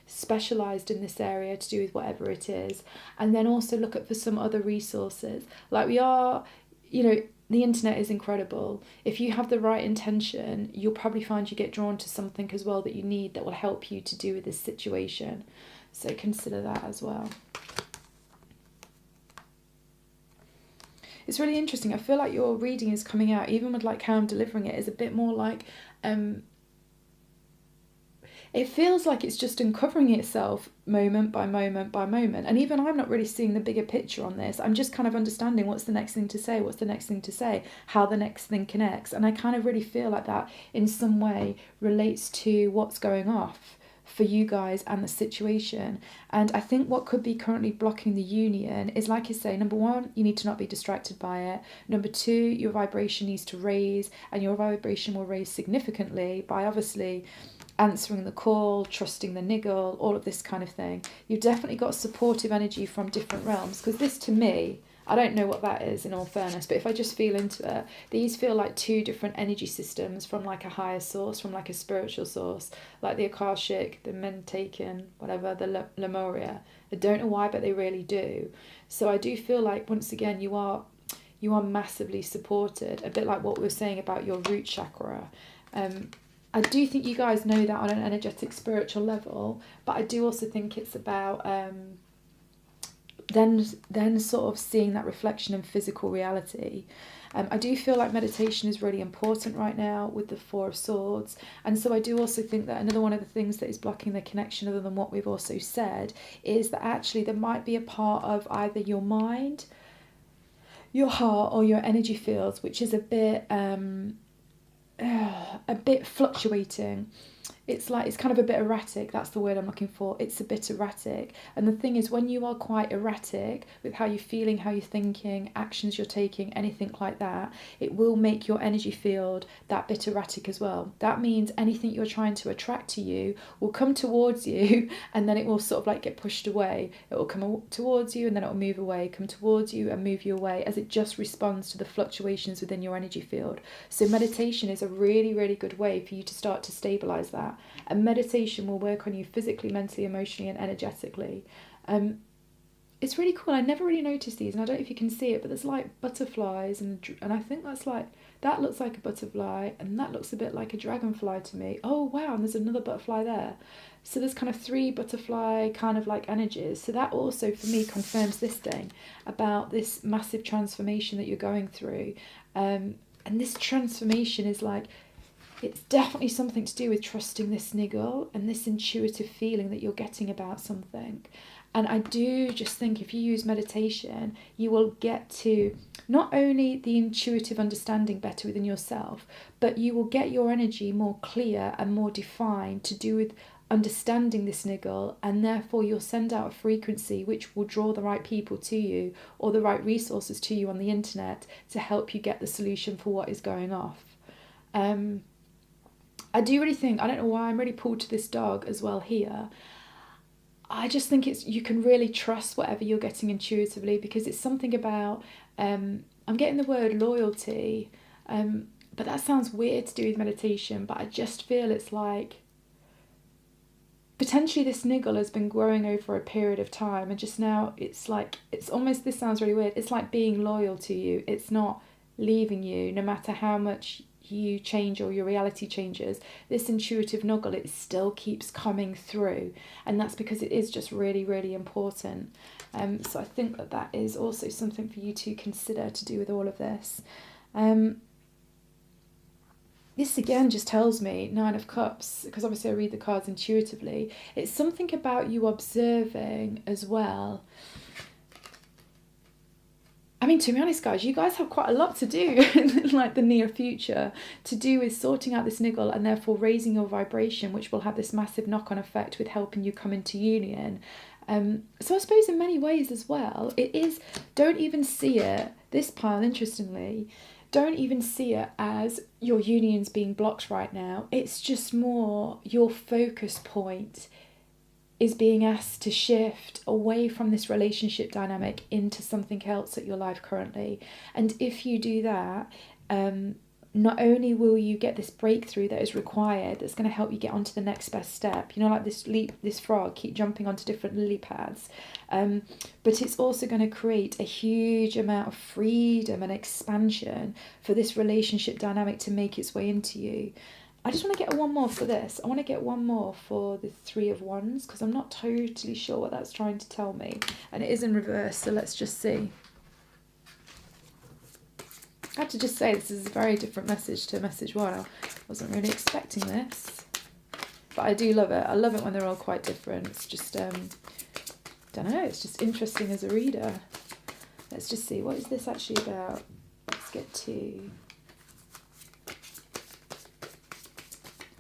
specialised in this area to do with whatever it is, and then also look at for some other resources. Like we are, you know, the internet is incredible. If you have the right intention, you'll probably find you get drawn to something as well that you need that will help you to do with this situation. So consider that as well. It's really interesting. I feel like your reading is coming out, even with like how I'm delivering it, is a bit more like, it feels like it's just uncovering itself moment by moment by moment. And even I'm not really seeing the bigger picture on this. I'm just kind of understanding what's the next thing to say, how the next thing connects. And I kind of really feel like that in some way relates to what's going off for you guys and the situation. And I think what could be currently blocking the union is, like I say, number one, you need to not be distracted by it. Number two, your vibration needs to raise, and your vibration will raise significantly by obviously answering the call, trusting the niggle, all of this kind of thing. You've definitely got supportive energy from different realms, because this to me, I don't know what that is in all fairness, but if I just feel into it, these feel like two different energy systems from like a higher source, from like a spiritual source, like the Akashic, the Mentaken, whatever, the Lemuria. I don't know why, but they really do. So I do feel like, once again, you are massively supported, a bit like what we were saying about your root chakra. I do think you guys know that on an energetic spiritual level, but I do also think it's about then sort of seeing that reflection in physical reality. I do feel like meditation is really important right now with the Four of Swords, and so I do also think that another one of the things that is blocking the connection, other than what we've also said, is that actually there might be a part of either your mind, your heart, or your energy fields which is a bit fluctuating. It's kind of a bit erratic. That's the word I'm looking for. It's a bit erratic. And the thing is, when you are quite erratic with how you're feeling, how you're thinking, actions you're taking, anything like that, it will make your energy field that bit erratic as well. That means anything you're trying to attract to you will come towards you, and then it will sort of like get pushed away. It will come towards you and then it will move away, come towards you and move you away, as it just responds to the fluctuations within your energy field. So meditation is a really, really good way for you to start to stabilize that. And meditation will work on you physically, mentally, emotionally, and energetically. It's really cool. I never really noticed these, and I don't know if you can see it, but there's like butterflies, and I think that looks like a butterfly, and that looks a bit like a dragonfly to me. Oh wow, and there's another butterfly there. So there's kind of three butterfly kind of like energies. So that also for me confirms this thing about this massive transformation that you're going through. And this transformation is like, it's definitely something to do with trusting this niggle and this intuitive feeling that you're getting about something. And I do just think if you use meditation, you will get to not only the intuitive understanding better within yourself, but you will get your energy more clear and more defined to do with understanding this niggle, and therefore you'll send out a frequency which will draw the right people to you or the right resources to you on the internet to help you get the solution for what is going off. I do really think, I don't know why I'm really pulled to this dog as well here. I just think you can really trust whatever you're getting intuitively, because it's something about, I'm getting the word loyalty, but that sounds weird to do with meditation, but I just feel it's like, potentially this niggle has been growing over a period of time, and just now it's like, it's almost, this sounds really weird, it's like being loyal to you. It's not leaving you, no matter how much you change or your reality changes. This intuitive niggle, it still keeps coming through, and that's because it is just really, really important. So I think that is also something for you to consider to do with all of this. This again just tells me, Nine of Cups, because obviously I read the cards intuitively. It's something about you observing as well. I mean, to be honest, guys, you guys have quite a lot to do in like the near future to do with sorting out this niggle and therefore raising your vibration, which will have this massive knock-on effect with helping you come into union. So I suppose in many ways as well, it is, don't even see it, this pile, interestingly, don't even see it as your union's being blocked right now. It's just more your focus point is being asked to shift away from this relationship dynamic into something else at your life currently. And if you do that, not only will you get this breakthrough that is required, that's going to help you get onto the next best step, you know, like this frog, keep jumping onto different lily pads, but it's also going to create a huge amount of freedom and expansion for this relationship dynamic to make its way into you. I just want to get one more for this. I want to get one more for the Three of Wands, because I'm not totally sure what that's trying to tell me, and it is in reverse, so let's just see. I have to just say, this is a very different message to message one. I wasn't really expecting this, but I do love it. I love it when they're all quite different. It's just, don't know, it's just interesting as a reader. Let's just see, what is this actually about? Let's get to...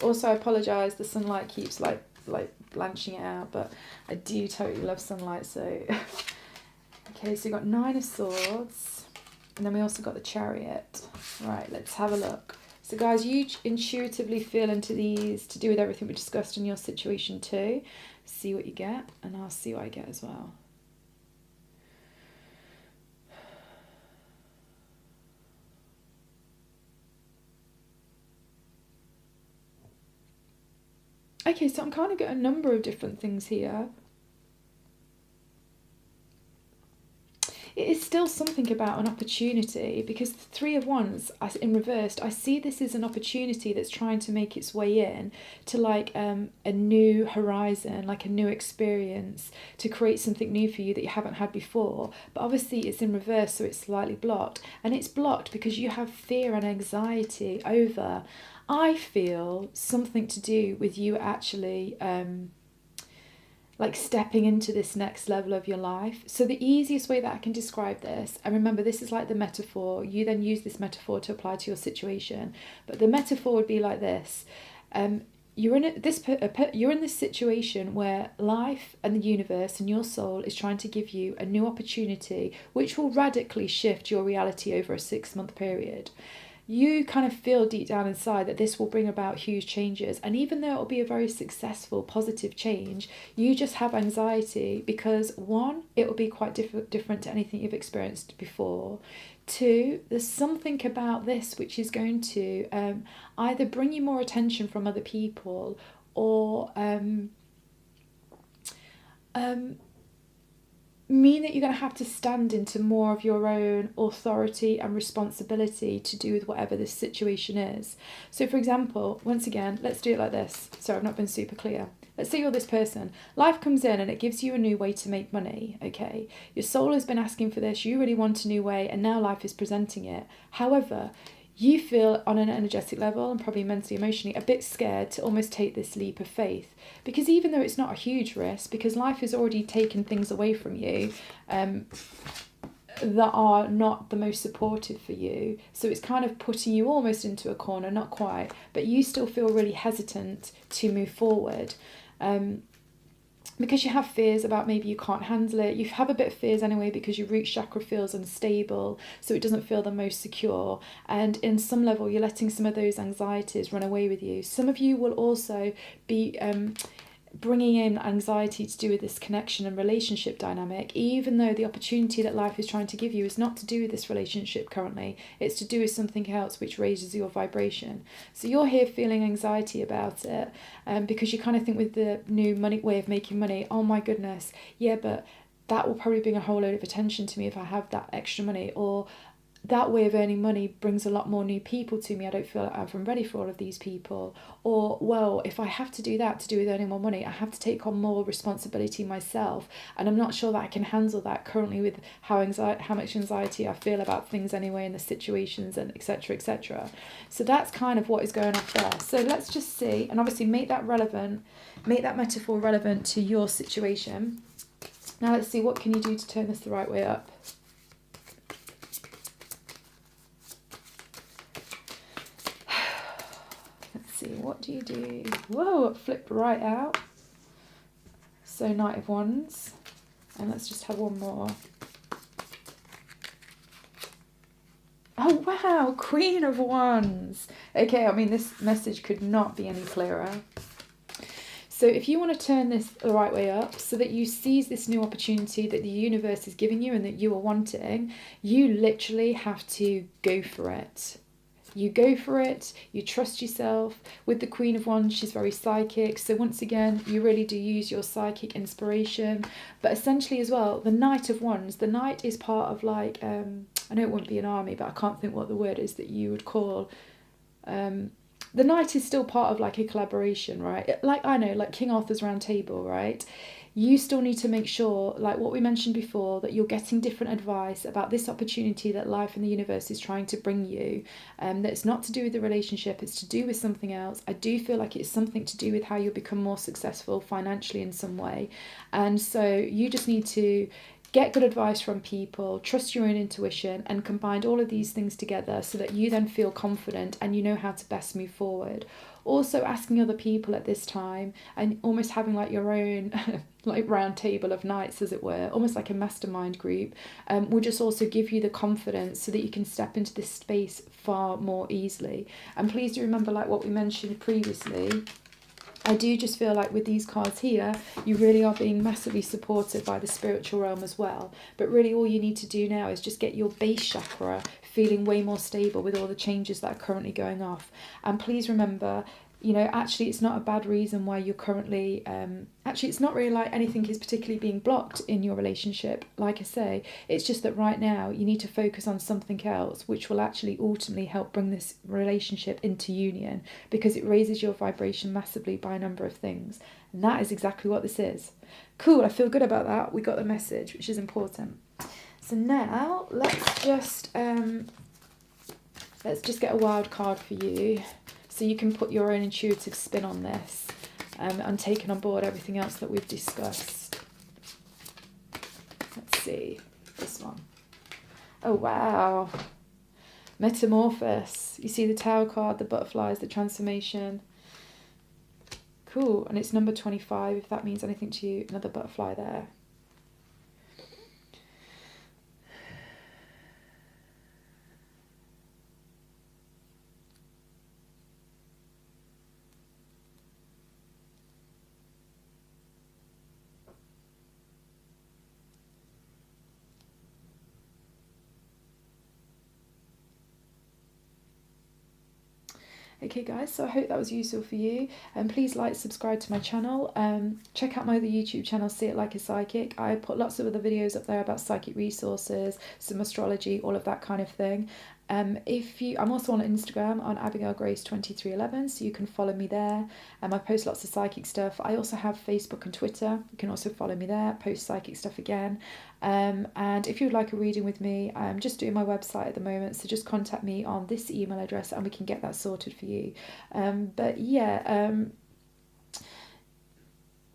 Also, I apologise, the sunlight keeps like blanching it out, but I do totally love sunlight, so... Okay, so you've got Nine of Swords, and then we also got the Chariot. Right, let's have a look. So guys, you intuitively feel into these to do with everything we discussed in your situation too. See what you get, and I'll see what I get as well. Okay, so I'm kind of getting a number of different things here. It is still something about an opportunity, because the Three of Wands in reversed, I see this as an opportunity that's trying to make its way in to like a new horizon, like a new experience, to create something new for you that you haven't had before. But obviously it's in reverse, so it's slightly blocked, and it's blocked because you have fear and anxiety over, I feel, something to do with you actually like stepping into this next level of your life. So the easiest way that I can describe this, and remember this is like the metaphor, you then use this metaphor to apply to your situation, but the metaphor would be like this. You're in this situation where life and the universe and your soul is trying to give you a new opportunity which will radically shift your reality over a 6-month period. You kind of feel deep down inside that this will bring about huge changes, and even though it will be a very successful, positive change, you just have anxiety because, one, it will be quite different to anything you've experienced before. Two, there's something about this which is going to either bring you more attention from other people or mean that you're going to have to stand into more of your own authority and responsibility to do with whatever this situation is. So for example, once again, let's do it like this. Sorry, I've not been super clear. Let's say you're this person. Life comes in and it gives you a new way to make money, okay? Your soul has been asking for this, you really want a new way, and now life is presenting it. However, you feel on an energetic level and probably mentally, emotionally, a bit scared to almost take this leap of faith. Because even though it's not a huge risk, because life has already taken things away from you that are not the most supportive for you. So it's kind of putting you almost into a corner, not quite, but you still feel really hesitant to move forward. Because you have fears about maybe you can't handle it. You have a bit of fears anyway because your root chakra feels unstable, so it doesn't feel the most secure. And in some level, you're letting some of those anxieties run away with you. Some of you will also be bringing in anxiety to do with this connection and relationship dynamic, even though the opportunity that life is trying to give you is not to do with this relationship currently. It's to do with something else which raises your vibration. So you're here feeling anxiety about it because you kind of think with the new money way of making money, oh my goodness, yeah, but that will probably bring a whole load of attention to me if I have that extra money, or that way of earning money brings a lot more new people to me. I don't feel like I'm ready for all of these people. Or, well, if I have to do that to do with earning more money, I have to take on more responsibility myself. And I'm not sure that I can handle that currently with how much anxiety I feel about things anyway in the situations and etc, etc. So that's kind of what is going on there. So let's just see, and obviously make that metaphor relevant to your situation. Now let's see, what can you do to turn this the right way up? What do you do? Whoa, it flipped right out. So Knight of Wands. And let's just have one more. Oh, wow, Queen of Wands. Okay, I mean, this message could not be any clearer. So if you want to turn this the right way up so that you seize this new opportunity that the universe is giving you and that you are wanting, you literally have to go for it. You go for it, you trust yourself. With the Queen of Wands, she's very psychic. So once again, you really do use your psychic inspiration. But essentially as well, the Knight of Wands, the Knight is part of like, I know it wouldn't be an army, but I can't think what the word is that you would call. The Knight is still part of like a collaboration, right? Like, I know, like King Arthur's Round Table, right? You still need to make sure, like what we mentioned before, that you're getting different advice about this opportunity that life and the universe is trying to bring you. That it's not to do with the relationship, it's to do with something else. I do feel like it's something to do with how you'll become more successful financially in some way. And so you just need to get good advice from people, trust your own intuition, and combine all of these things together so that you then feel confident and you know how to best move forward. Also asking other people at this time and almost having like your own like round table of knights, as it were, almost like a mastermind group, will just also give you the confidence so that you can step into this space far more easily. And please do remember, like what we mentioned previously, I do just feel like with these cards here, you really are being massively supported by the spiritual realm as well. But really all you need to do now is just get your base chakra feeling way more stable with all the changes that are currently going off. And please remember, you know, actually it's not a bad reason why you're currently, actually it's not really like anything is particularly being blocked in your relationship. Like I say, it's just that right now you need to focus on something else, which will actually ultimately help bring this relationship into union, because it raises your vibration massively by a number of things. And that is exactly what this is. Cool, I feel good about that. We got the message, which is important. So now let's just get a wild card for you, so you can put your own intuitive spin on this, and taking on board everything else that we've discussed. Let's see, this one. Oh wow, Metamorphosis. You see the Tower card, the butterflies, the transformation. Cool, and it's number 25, if that means anything to you. Another butterfly there. Okay guys, so I hope that was useful for you, and please like, subscribe to my channel, check out my other YouTube channel, See It Like a Psychic. I put lots of other videos up there about psychic resources, some astrology, all of that kind of thing. I'm also on Instagram on Abigail Grace 2311, so you can follow me there. I post lots of psychic stuff. I also have Facebook and Twitter. You can also follow me there, post psychic stuff again. And if you'd like a reading with me, I'm just doing my website at the moment, so just contact me on this email address and we can get that sorted for you. But yeah,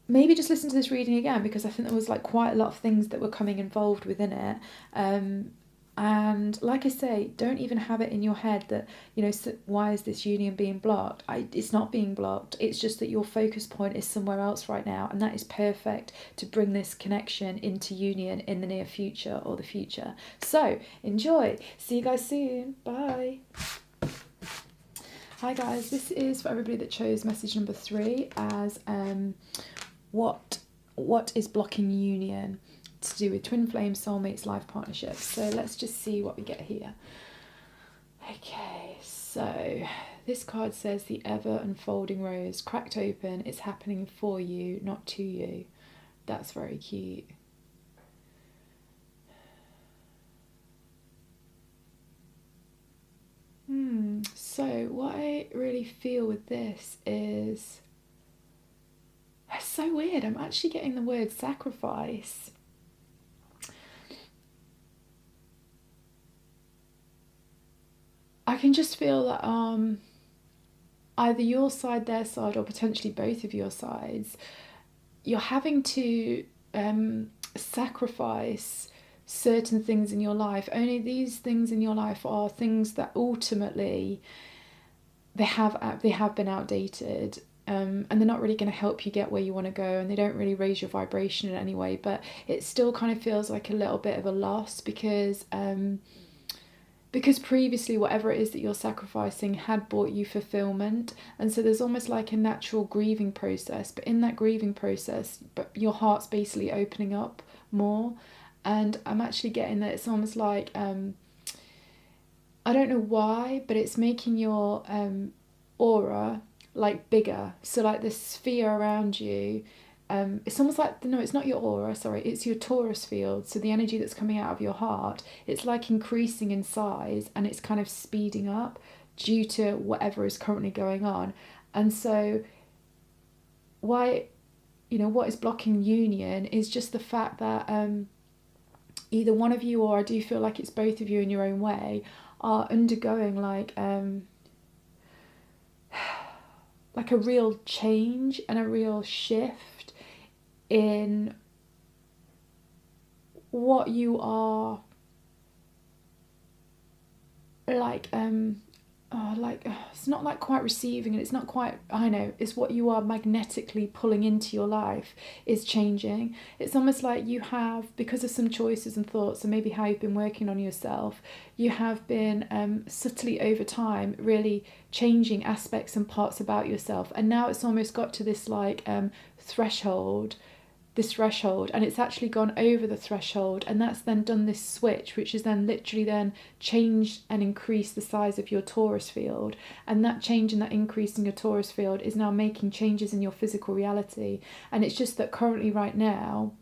maybe just listen to this reading again, because I think there was like quite a lot of things that were coming involved within it. And like I say, don't even have it in your head that, you know, why is this union being blocked? It's not being blocked. It's just that your focus point is somewhere else right now. And that is perfect to bring this connection into union in the near future or the future. So enjoy. See you guys soon. Bye. Hi guys, this is for everybody that chose message number 3 as what is blocking union, to do with twin flames, soulmates, life partnerships. So let's just see what we get here. Okay, so this card says the ever unfolding rose, cracked open, it's happening for you, not to you. That's very cute. So what I really feel with this is, it's so weird, I'm actually getting the word sacrifice. I can just feel that either your side, their side, or potentially both of your sides, you're having to sacrifice certain things in your life. Only these things in your life are things that ultimately they have been outdated, and they're not really going to help you get where you want to go, and they don't really raise your vibration in any way. But it still kind of feels like a little bit of a loss, because previously whatever it is that you're sacrificing had brought you fulfillment, and so there's almost like a natural grieving process. But in that grieving process, but your heart's basically opening up more. And I'm actually getting that it's almost like I don't know why, but it's making your aura like bigger. So like the sphere around you, it's almost like, no, it's not your aura, sorry, it's your torus field. So the energy that's coming out of your heart, it's like increasing in size, and it's kind of speeding up due to whatever is currently going on. And so why, what is blocking union is just the fact that either one of you, or I do feel like it's both of you in your own way, are undergoing like a real change and a real shift in what you are like it's not like quite receiving, and it's not quite, I know, it's what you are magnetically pulling into your life is changing. It's almost like you have, because of some choices and thoughts and maybe how you've been working on yourself, you have been subtly over time really changing aspects and parts about yourself, and now it's almost got to this like threshold, and it's actually gone over the threshold, and that's then done this switch, which is then literally then changed and increased the size of your torus field, and that change and that increase in your torus field is now making changes in your physical reality. And it's just that currently right now,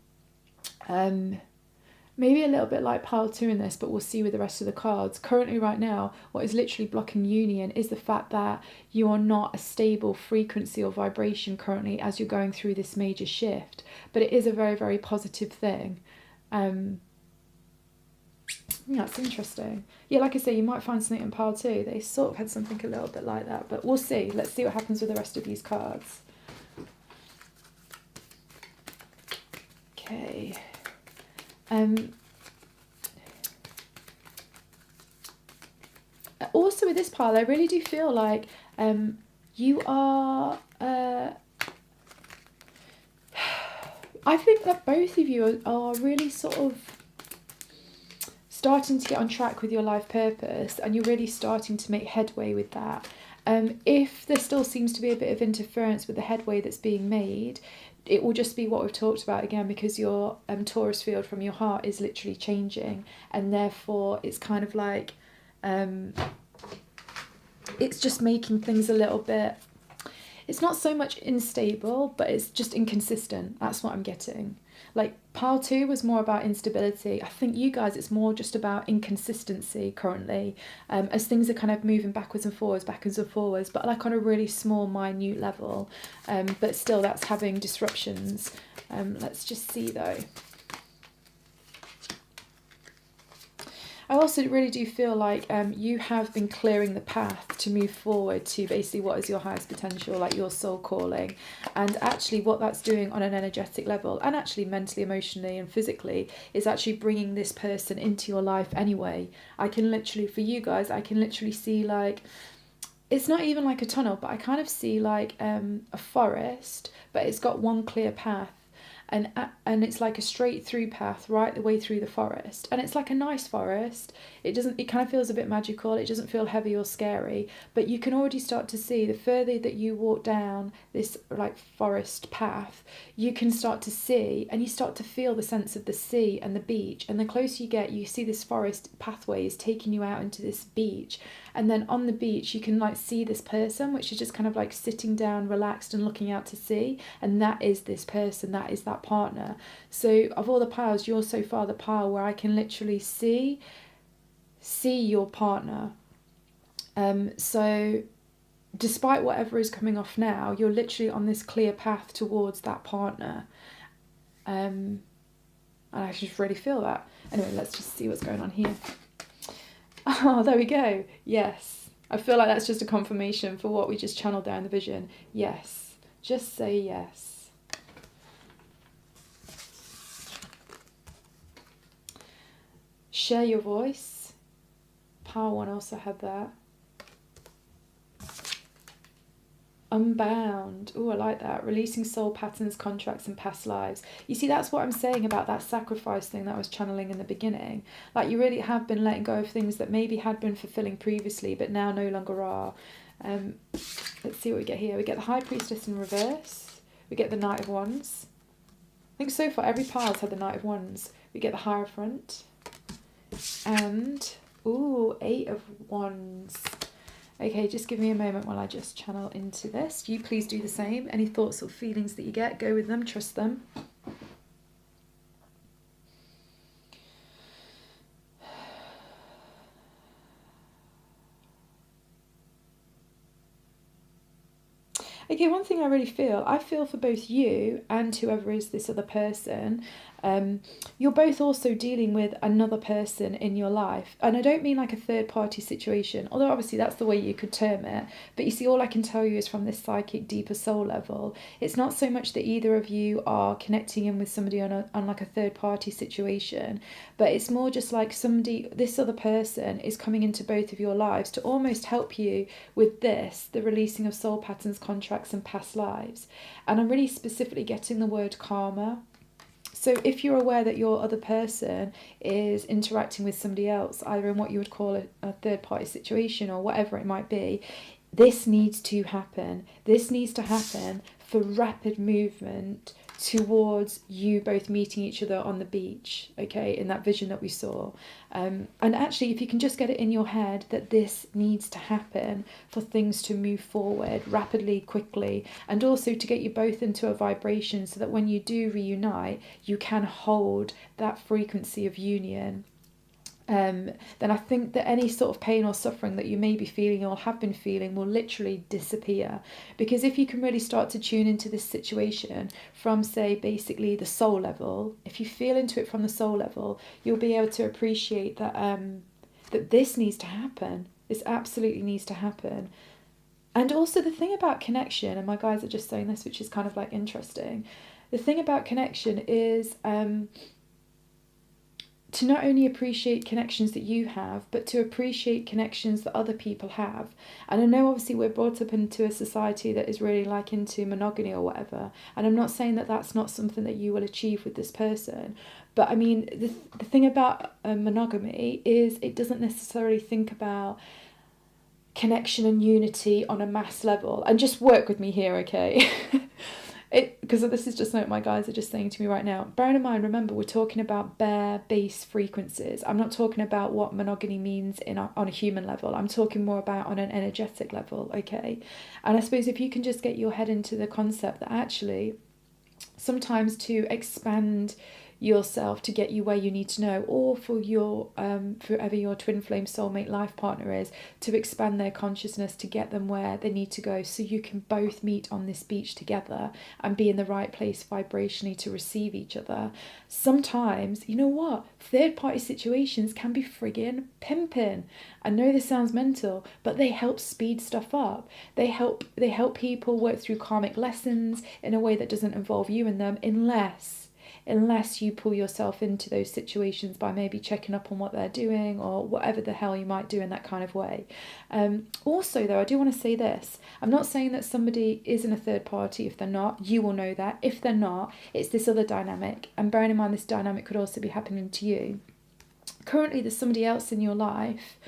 maybe a little bit like pile 2 in this, but we'll see with the rest of the cards. Currently right now, what is literally blocking union is the fact that you are not a stable frequency or vibration currently as you're going through this major shift. But it is a very, very positive thing. Yeah, it's interesting. Yeah, like I say, you might find something in pile 2. They sort of had something a little bit like that, but we'll see. Let's see what happens with the rest of these cards. Okay. Also with this pile, I really do feel like you are I think that both of you are really sort of starting to get on track with your life purpose, and you're really starting to make headway with that. If there still seems to be a bit of interference with the headway that's being made, it will just be what we've talked about again, because your torus field from your heart is literally changing, and therefore it's kind of like it's just making things a little bit, it's not so much unstable, but it's just inconsistent. That's what I'm getting. Like pile 2 was more about instability. I think you guys, it's more just about inconsistency currently, as things are kind of moving backwards and forwards, but like on a really small, minute level. But still, that's having disruptions. Let's just see though. I also really do feel like you have been clearing the path to move forward to basically what is your highest potential, like your soul calling. And actually what that's doing on an energetic level, and actually mentally, emotionally and physically, is actually bringing this person into your life anyway. I can literally, for you guys, I can literally see like, it's not even like a tunnel, but I kind of see like a forest, but it's got one clear path. And it's like a straight through path right the way through the forest, and it's like a nice forest. It kind of feels a bit magical. It doesn't feel heavy or scary, but you can already start to see the further that you walk down this like forest path, you can start to see, and you start to feel the sense of the sea and the beach, and the closer you get, you see this forest pathway is taking you out into this beach, and then on the beach you can like see this person, which is just kind of like sitting down relaxed and looking out to sea, and that is this person, that is that partner. So of all the piles, you're so far the pile where I can literally see your partner. So despite whatever is coming off now, you're literally on this clear path towards that partner. And I just really feel that. Anyway, let's just see what's going on here. Oh, there we go. Yes. I feel like that's just a confirmation for what we just channeled there in the vision. Yes. Just say yes. Share your voice. Power 1 also had that. Unbound. Oh, I like that. Releasing soul patterns, contracts, and past lives. You see, that's what I'm saying about that sacrifice thing that I was channeling in the beginning. Like, you really have been letting go of things that maybe had been fulfilling previously, but now no longer are. Let's see what we get here. We get the High Priestess in reverse. We get the Knight of Wands. I think so far every pile's had the Knight of Wands. We get the Hierophant. And, Ooh, 8 of Wands. Okay, just give me a moment while I just channel into this. You please do the same. Any thoughts or feelings that you get, go with them, trust them. Okay, one thing I feel for both you and whoever is this other person. You're both also dealing with another person in your life. And I don't mean like a third party situation, although obviously that's the way you could term it. But you see, all I can tell you is from this psychic, deeper soul level. It's not so much that either of you are connecting in with somebody on like a third party situation, but it's more just like this other person is coming into both of your lives to almost help you with the releasing of soul patterns, contracts, and past lives. And I'm really specifically getting the word karma. So if you're aware that your other person is interacting with somebody else, either in what you would call a third party situation or whatever it might be, this needs to happen. This needs to happen for rapid movement towards you both meeting each other on the beach, okay, in that vision that we saw. And actually, if you can just get it in your head that this needs to happen for things to move forward rapidly, quickly, and also to get you both into a vibration so that when you do reunite, you can hold that frequency of union. Then I think that any sort of pain or suffering that you may be feeling or have been feeling will literally disappear. Because if you can really start to tune into this situation from, say, basically the soul level, if you feel into it from the soul level, you'll be able to appreciate that that this needs to happen. This absolutely needs to happen. And also the thing about connection, and my guys are just saying this, which is kind of like interesting. The thing about connection is to not only appreciate connections that you have, but to appreciate connections that other people have. And I know obviously we're brought up into a society that is really like into monogamy or whatever. And I'm not saying that that's not something that you will achieve with this person. But I mean, the thing about monogamy is it doesn't necessarily think about connection and unity on a mass level. And just work with me here, okay? Because this is just what my guys are just saying to me right now. Bearing in mind, remember, we're talking about bare base frequencies. I'm not talking about what monogamy means on a human level. I'm talking more about on an energetic level, okay? And I suppose if you can just get your head into the concept that actually sometimes to expand yourself to get you where you need to know, or for your whoever your twin flame soulmate life partner is, to expand their consciousness to get them where they need to go, so you can both meet on this beach together and be in the right place vibrationally to receive each other. Sometimes, you know what, third party situations can be friggin' pimping. I know this sounds mental, but they help speed stuff up. They help people work through karmic lessons in a way that doesn't involve you and them, unless you pull yourself into those situations by maybe checking up on what they're doing or whatever the hell you might do in that kind of way. Also, though, I do want to say this. I'm not saying that somebody isn't a third party. If they're not, you will know that. If they're not, it's this other dynamic. And bearing in mind, this dynamic could also be happening to you. Currently, there's somebody else in your life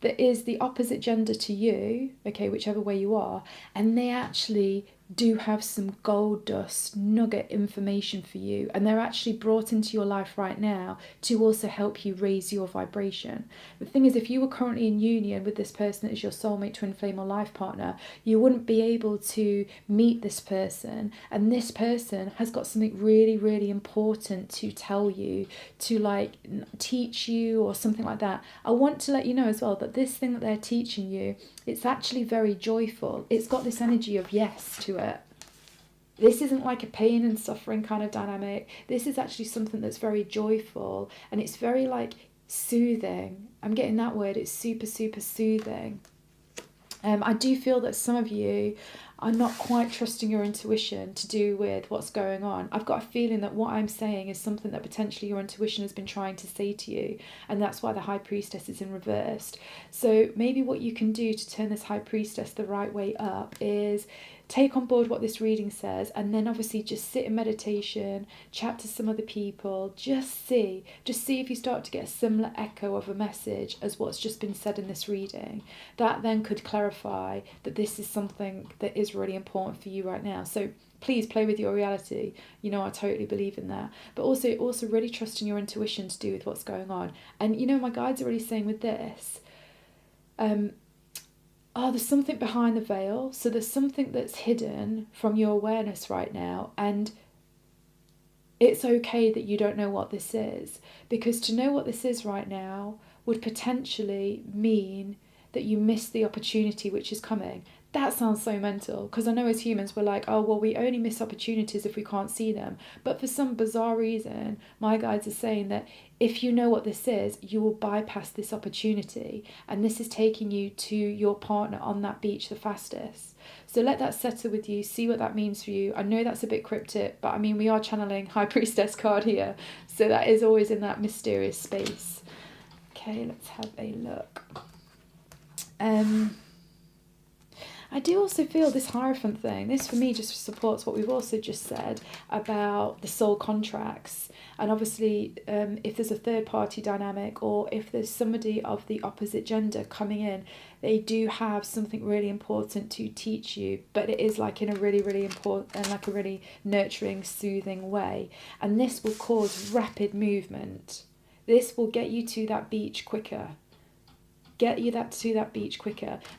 that is the opposite gender to you, okay, whichever way you are, and they actually do have some gold dust nugget information for you, and they're actually brought into your life right now to also help you raise your vibration. The thing is, if you were currently in union with this person that is your soulmate, twin flame, or life partner, you wouldn't be able to meet this person, and this person has got something really, really important to tell you, to like teach you or something like that. I want to let you know as well that this thing that they're teaching you, it's actually very joyful. It's got this energy of yes to it. This isn't like a pain and suffering kind of dynamic. This is actually something that's very joyful, and it's very like soothing. I'm getting that word. It's super, super soothing. I do feel that some of you are not quite trusting your intuition to do with what's going on. I've got a feeling that what I'm saying is something that potentially your intuition has been trying to say to you, and that's why the High Priestess is in reversed. So maybe what you can do to turn this High Priestess the right way up is take on board what this reading says, and then obviously just sit in meditation, chat to some other people, just see if you start to get a similar echo of a message as what's just been said in this reading. That then could clarify that this is something that is really important for you right now. So please play with your reality. You know, I totally believe in that. But also really trusting your intuition to do with what's going on. And you know, my guides are really saying with this, there's something behind the veil. So there's something that's hidden from your awareness right now. And it's okay that you don't know what this is. Because to know what this is right now would potentially mean that you miss the opportunity which is coming. That sounds so mental, because I know as humans we're like, oh, well, we only miss opportunities if we can't see them. But for some bizarre reason, my guides are saying that if you know what this is, you will bypass this opportunity. And this is taking you to your partner on that beach the fastest. So let that settle with you, see what that means for you. I know that's a bit cryptic, but I mean, we are channeling High Priestess card here. So that is always in that mysterious space. Okay, let's have a look. I do also feel this Hierophant thing, this for me just supports what we've also just said about the soul contracts. And obviously, if there's a third party dynamic, or if there's somebody of the opposite gender coming in, they do have something really important to teach you, but it is like in a really, really important and like a really nurturing, soothing way. And this will cause rapid movement. This will get you to that beach quicker.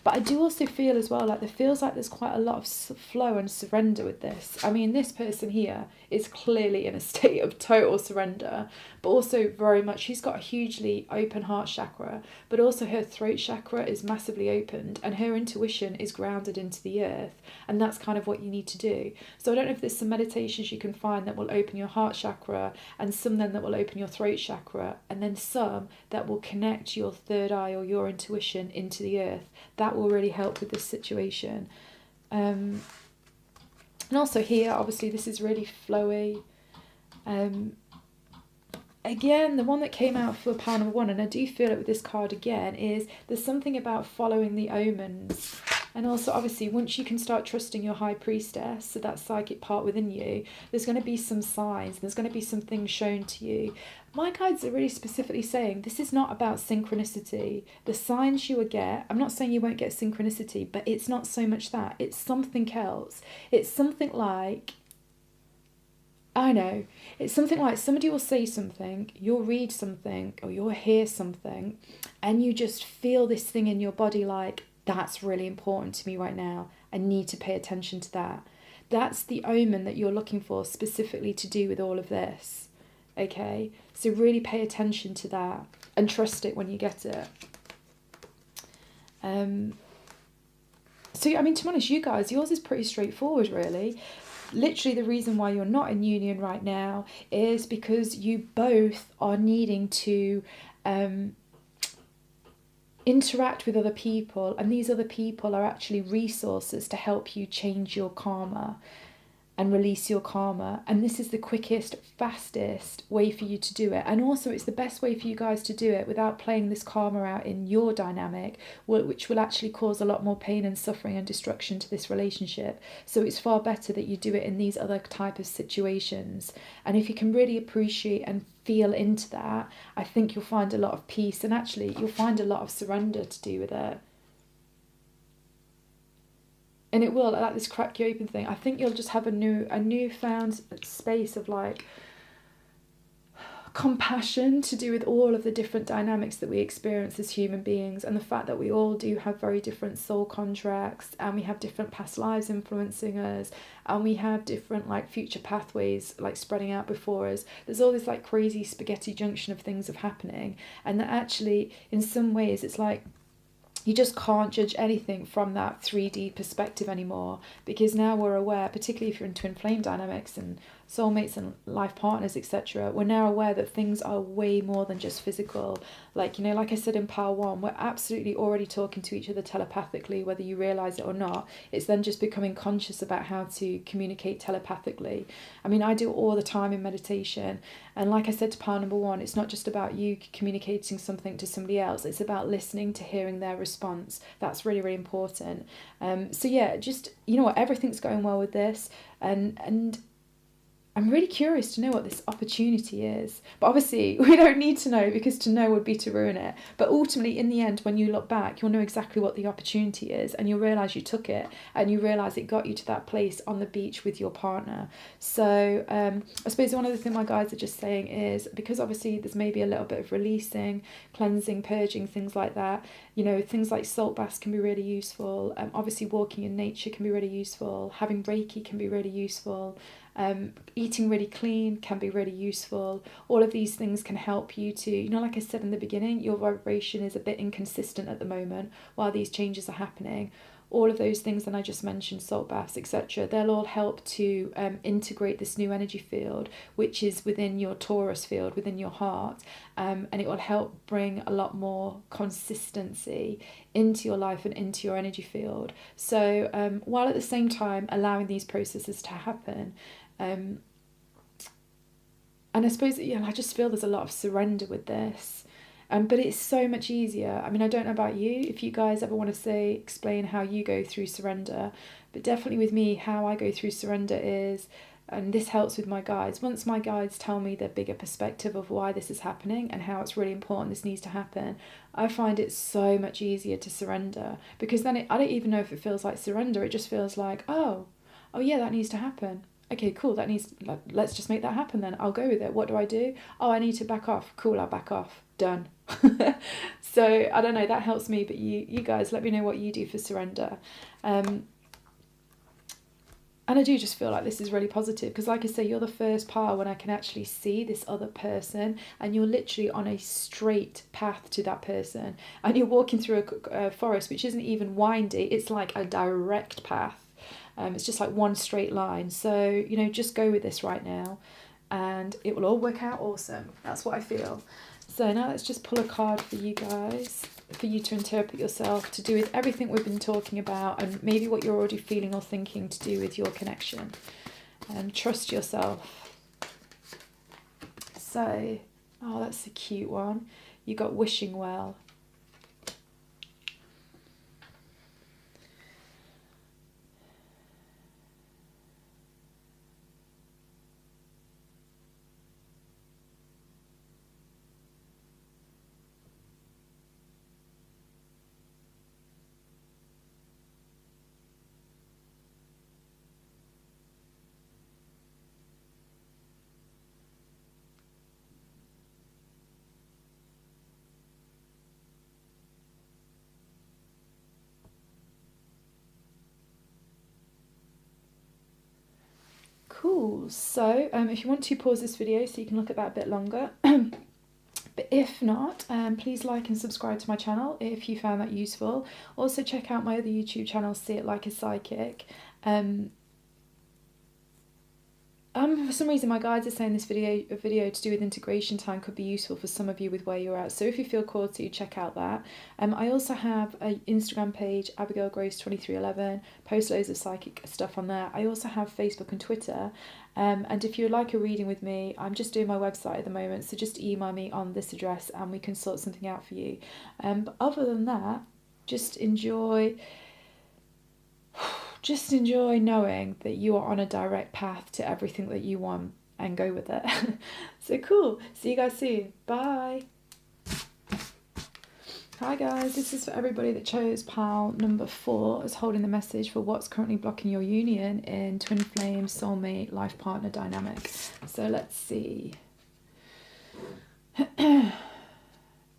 But I do also feel as well, like there feels like there's quite a lot of flow and surrender with this. I mean, this person here is clearly in a state of total surrender, but also very much, she's got a hugely open heart chakra, but also her throat chakra is massively opened, and her intuition is grounded into the earth, and that's kind of what you need to do. So I don't know if there's some meditations you can find that will open your heart chakra, and some then that will open your throat chakra, and then some that will connect your third eye or your intuition into the earth. That will really help with this situation. And also here, obviously, this is really flowy. Again, the one that came out for pile number 1, and I do feel it with this card again, is there's something about following the omens. And also, obviously, once you can start trusting your High Priestess, so that psychic part within you, there's going to be some signs, there's going to be some things shown to you. My guides are really specifically saying this is not about synchronicity. The signs you will get, I'm not saying you won't get synchronicity, but it's not so much that. It's something else. It's something like, I know, it's something like somebody will say something, you'll read something, or you'll hear something, and you just feel this thing in your body like, that's really important to me right now. I need to pay attention to that. That's the omen that you're looking for specifically to do with all of this. Okay? So really pay attention to that and trust it when you get it. So, I mean, to be honest, you guys, yours is pretty straightforward, really. Literally, the reason why you're not in union right now is because you both are needing to interact with other people, and these other people are actually resources to help you change your karma and release your karma. And this is the quickest, fastest way for you to do it. And also it's the best way for you guys to do it without playing this karma out in your dynamic, which will actually cause a lot more pain and suffering and destruction to this relationship. So it's far better that you do it in these other type of situations. And if you can really appreciate and feel into that, I think you'll find a lot of peace, and actually you'll find a lot of surrender to do with it. And it will, like this crack you open thing, I think you'll just have a newfound space of like compassion to do with all of the different dynamics that we experience as human beings, and the fact that we all do have very different soul contracts, and we have different past lives influencing us, and we have different like future pathways like spreading out before us. There's all this like crazy spaghetti junction of things of happening, and that actually in some ways it's like you just can't judge anything from that 3D perspective anymore, because now we're aware, particularly if you're in twin flame dynamics and soulmates and life partners, etc., we're now aware that things are way more than just physical. Like, you know, like I said in Power 1, we're absolutely already talking to each other telepathically, whether you realise it or not. It's then just becoming conscious about how to communicate telepathically. I mean, I do it all the time in meditation. And like I said to Power number 1, it's not just about you communicating something to somebody else. It's about listening to hearing their response. That's really, really important. So yeah, just, you know what, everything's going well with this. And I'm really curious to know what this opportunity is. But obviously, we don't need to know, because to know would be to ruin it. But ultimately, in the end, when you look back, you'll know exactly what the opportunity is, and you'll realise you took it, and you realise it got you to that place on the beach with your partner. So I suppose one of the things my guides are just saying is, because obviously there's maybe a little bit of releasing, cleansing, purging, things like that. You know, things like salt baths can be really useful. Obviously, walking in nature can be really useful. Having Reiki can be really useful. Eating really clean can be really useful. All of these things can help you to, you know, like I said in the beginning, your vibration is a bit inconsistent at the moment while these changes are happening. All of those things that I just mentioned, salt baths, etc., they'll all help to integrate this new energy field, which is within your Taurus field, within your heart, and it will help bring a lot more consistency into your life and into your energy field. So while at the same time allowing these processes to happen, and I suppose, yeah, I just feel there's a lot of surrender with this. But it's so much easier. I mean, I don't know about you, if you guys ever want to explain how you go through surrender, but definitely with me, how I go through surrender is, and this helps with my guides, once my guides tell me the bigger perspective of why this is happening and how it's really important this needs to happen, I find it so much easier to surrender, because then I don't even know if it feels like surrender. It just feels like, oh yeah, that needs to happen. Okay, cool, let's just make that happen then. I'll go with it. What do I do? Oh, I need to back off. Cool, I'll back off. Done. So, I don't know, that helps me, but you guys, let me know what you do for surrender. And I do just feel like this is really positive, because like I say, you're the first part when I can actually see this other person, and you're literally on a straight path to that person, and you're walking through a forest which isn't even windy. It's like a direct path. It's just like one straight line. So, you know, just go with this right now and it will all work out awesome. That's what I feel. So now let's just pull a card for you guys, for you to interpret yourself, to do with everything we've been talking about, and maybe what you're already feeling or thinking to do with your connection. And trust yourself. So, oh, that's a cute one. You got wishing well. Cool. So if you want to, pause this video so you can look at that a bit longer. But if not, please like and subscribe to my channel if you found that useful. Also check out my other YouTube channel, See It Like a Psychic. For some reason my guides are saying this video to do with integration time could be useful for some of you with where you're at. So if you feel called to, check out that. I also have an Instagram page, AbigailGrace2311, post loads of psychic stuff on there. I also have Facebook and Twitter. And if you'd like a reading with me, I'm just doing my website at the moment, so just email me on this address and we can sort something out for you. But other than that, just enjoy knowing that you are on a direct path to everything that you want, and go with it. So cool. See you guys soon. Bye. Hi guys, this is for everybody that chose pile number 4 as holding the message for what's currently blocking your union in twin flame, soulmate, life partner dynamic. So let's see.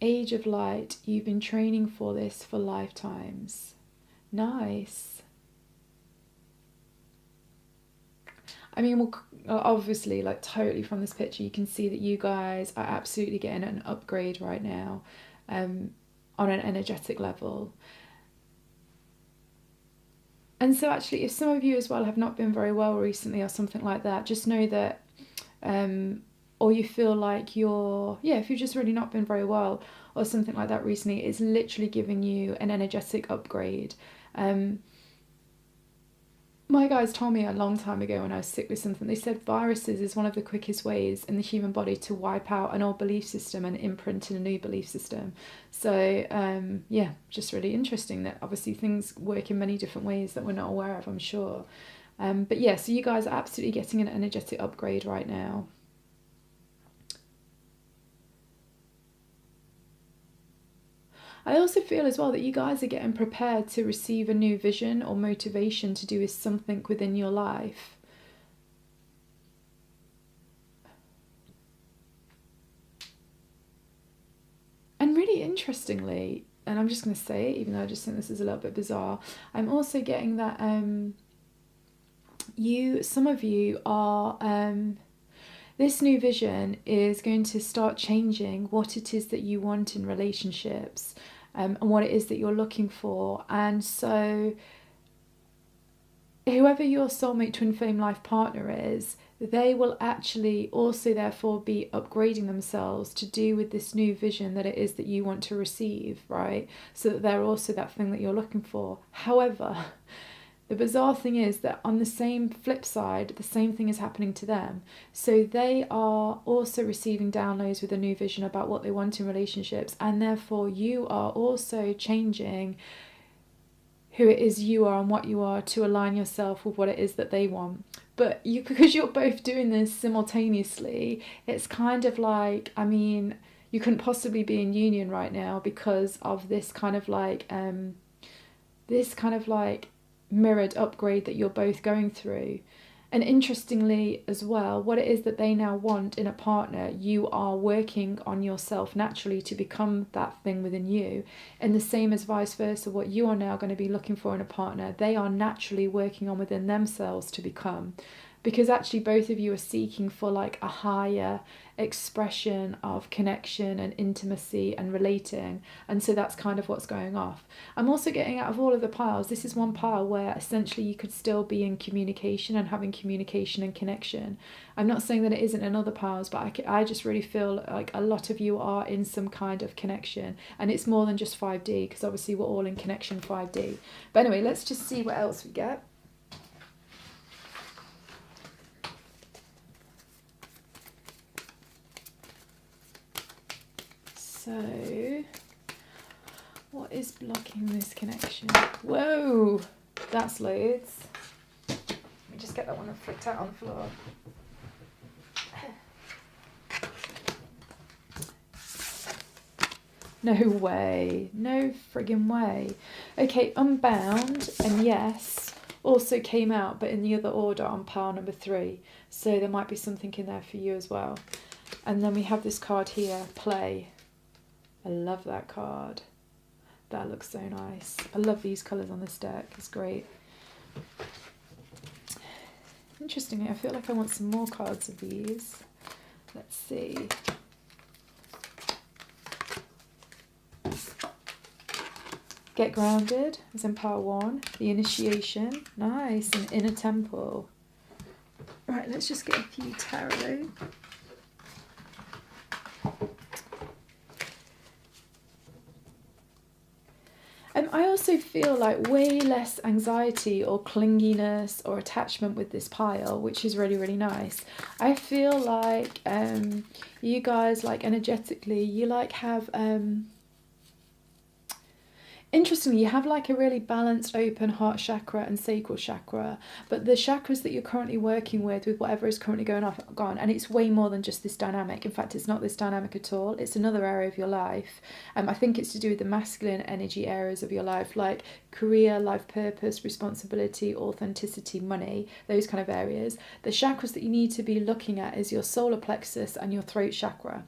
Age of light, you've been training for this for lifetimes. Nice. I mean, well, obviously, like totally from this picture, you can see that you guys are absolutely getting an upgrade right now, on an energetic level. And so actually, if some of you as well have not been very well recently or something like that, just know that or you feel like if you've just really not been very well or something like that recently, it's literally giving you an energetic upgrade. My guys told me a long time ago when I was sick with something, they said viruses is one of the quickest ways in the human body to wipe out an old belief system and imprint in a new belief system. So just really interesting that obviously things work in many different ways that we're not aware of, I'm sure. But yeah, so you guys are absolutely getting an energetic upgrade right now. I also feel as well that you guys are getting prepared to receive a new vision or motivation to do with something within your life. And really interestingly, and I'm just going to say it, even though I just think this is a little bit bizarre, I'm also getting that some of you are... this new vision is going to start changing what it is that you want in relationships, and what it is that you're looking for. And so whoever your soulmate twin flame life partner is, they will actually also therefore be upgrading themselves to do with this new vision that it is that you want to receive, right? So that they're also that thing that you're looking for. However, the bizarre thing is that on the same flip side, the same thing is happening to them. So they are also receiving downloads with a new vision about what they want in relationships, and therefore you are also changing who it is you are and what you are to align yourself with what it is that they want. But because you're both doing this simultaneously, it's kind of like, I mean, you couldn't possibly be in union right now because of this kind of like mirrored upgrade that you're both going through. And interestingly as well, what it is that they now want in a partner, you are working on yourself naturally to become that thing within you. And the same as vice versa, what you are now going to be looking for in a partner, they are naturally working on within themselves to become. Because actually both of you are seeking for like a higher expression of connection and intimacy and relating, and so that's kind of what's going off. I'm also getting, out of all of the piles, this is one pile where essentially you could still be in communication and having communication and connection. I'm not saying that it isn't in other piles, but I just really feel like a lot of you are in some kind of connection, and it's more than just 5D, because obviously we're all in connection 5D. But anyway, let's just see what else we get. So, what is blocking this connection? Whoa, that's loads. Let me just get that one flicked out on the floor. No way, no friggin' way. Okay, Unbound and Yes also came out, but in the other order on pile number 3. So there might be something in there for you as well. And then we have this card here, Play. I love that card. That looks so nice. I love these colours on this deck. It's great. Interestingly, I feel like I want some more cards of these. Let's see. Get Grounded is in pile 1. The Initiation. Nice. And Inner Temple. Right, let's just get a few tarot. I also feel like way less anxiety or clinginess or attachment with this pile, which is really, really nice. I feel like you guys, like energetically, you like have... Interestingly, you have like a really balanced open heart chakra and sacral chakra, but the chakras that you're currently working with whatever is currently going on, and it's way more than just this dynamic. In fact, it's not this dynamic at all. It's another area of your life. I think it's to do with the masculine energy areas of your life, like career, life purpose, responsibility, authenticity, money, those kind of areas. The chakras that you need to be looking at is your solar plexus and your throat chakra.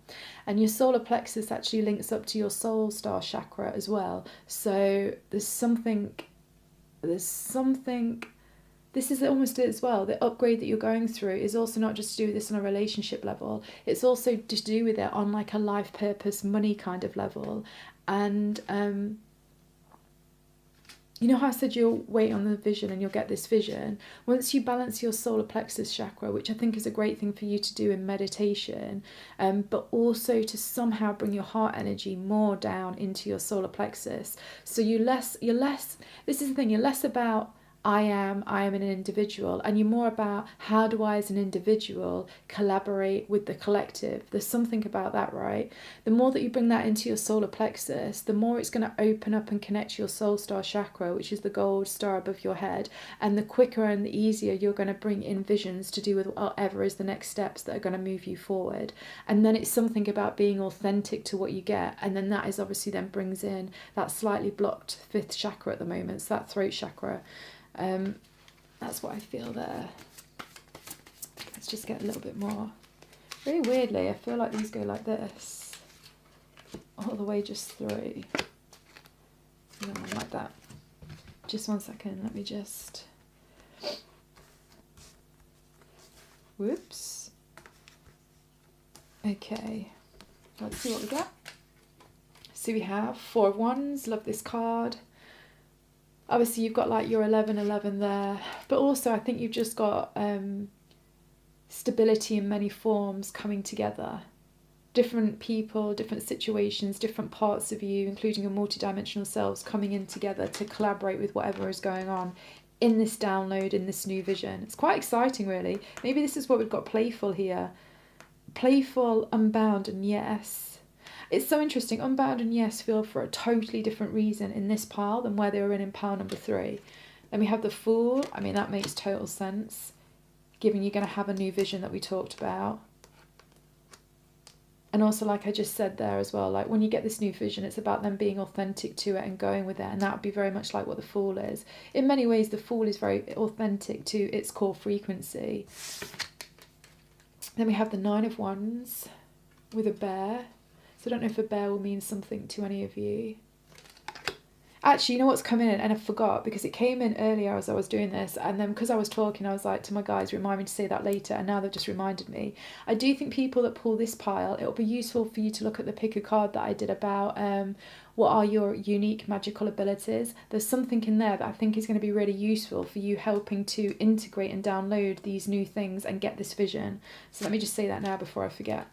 And your solar plexus actually links up to your soul star chakra as well. So there's something, this is almost it as well. The upgrade that you're going through is also not just to do with this on a relationship level. It's also to do with it on like a life purpose, money kind of level. And you know how I said you'll wait on the vision and you'll get this vision? Once you balance your solar plexus chakra, which I think is a great thing for you to do in meditation, but also to somehow bring your heart energy more down into your solar plexus. So you're less, this is the thing, you're less about I am an individual, and you're more about how do I as an individual collaborate with the collective. There's something about that, right? The more that you bring that into your solar plexus, the more it's going to open up and connect your soul star chakra, which is the gold star above your head, and the quicker and the easier you're going to bring in visions to do with whatever is the next steps that are going to move you forward. And then it's something about being authentic to what you get, and then that is obviously then brings in that slightly blocked fifth chakra at the moment, so that throat chakra. That's what I feel there. Let's just get a little bit more. Very weirdly, I feel like these go like this, all the way just through. No, like that. Just one second, let me just... Whoops. Okay, let's see what we got. So we have Four of Wands, love this card. Obviously you've got like your 11 there, but also I think you've just got stability in many forms coming together. Different people, different situations, different parts of you, including your multidimensional selves, coming in together to collaborate with whatever is going on in this download, in this new vision. It's quite exciting, really. Maybe this is what we've got playful here. Playful, unbound, and yes. It's so interesting. Unbound and yes feel for a totally different reason in this pile than where they were in pile number 3. Then we have the Fool. I mean, that makes total sense, given you're going to have a new vision that we talked about. And also, like I just said there as well, like when you get this new vision, it's about them being authentic to it and going with it. And that would be very much like what the Fool is. In many ways, the Fool is very authentic to its core frequency. Then we have the Nine of Wands with a bear. So I don't know if a bear will mean something to any of you. Actually, you know what's coming in? And I forgot because it came in earlier as I was doing this. And then because I was talking, I was like to my guys, remind me to say that later. And now they've just reminded me. I do think people that pull this pile, it'll be useful for you to look at the pick a card that I did about what are your unique magical abilities. There's something in there that I think is going to be really useful for you helping to integrate and download these new things and get this vision. So let me just say that now before I forget.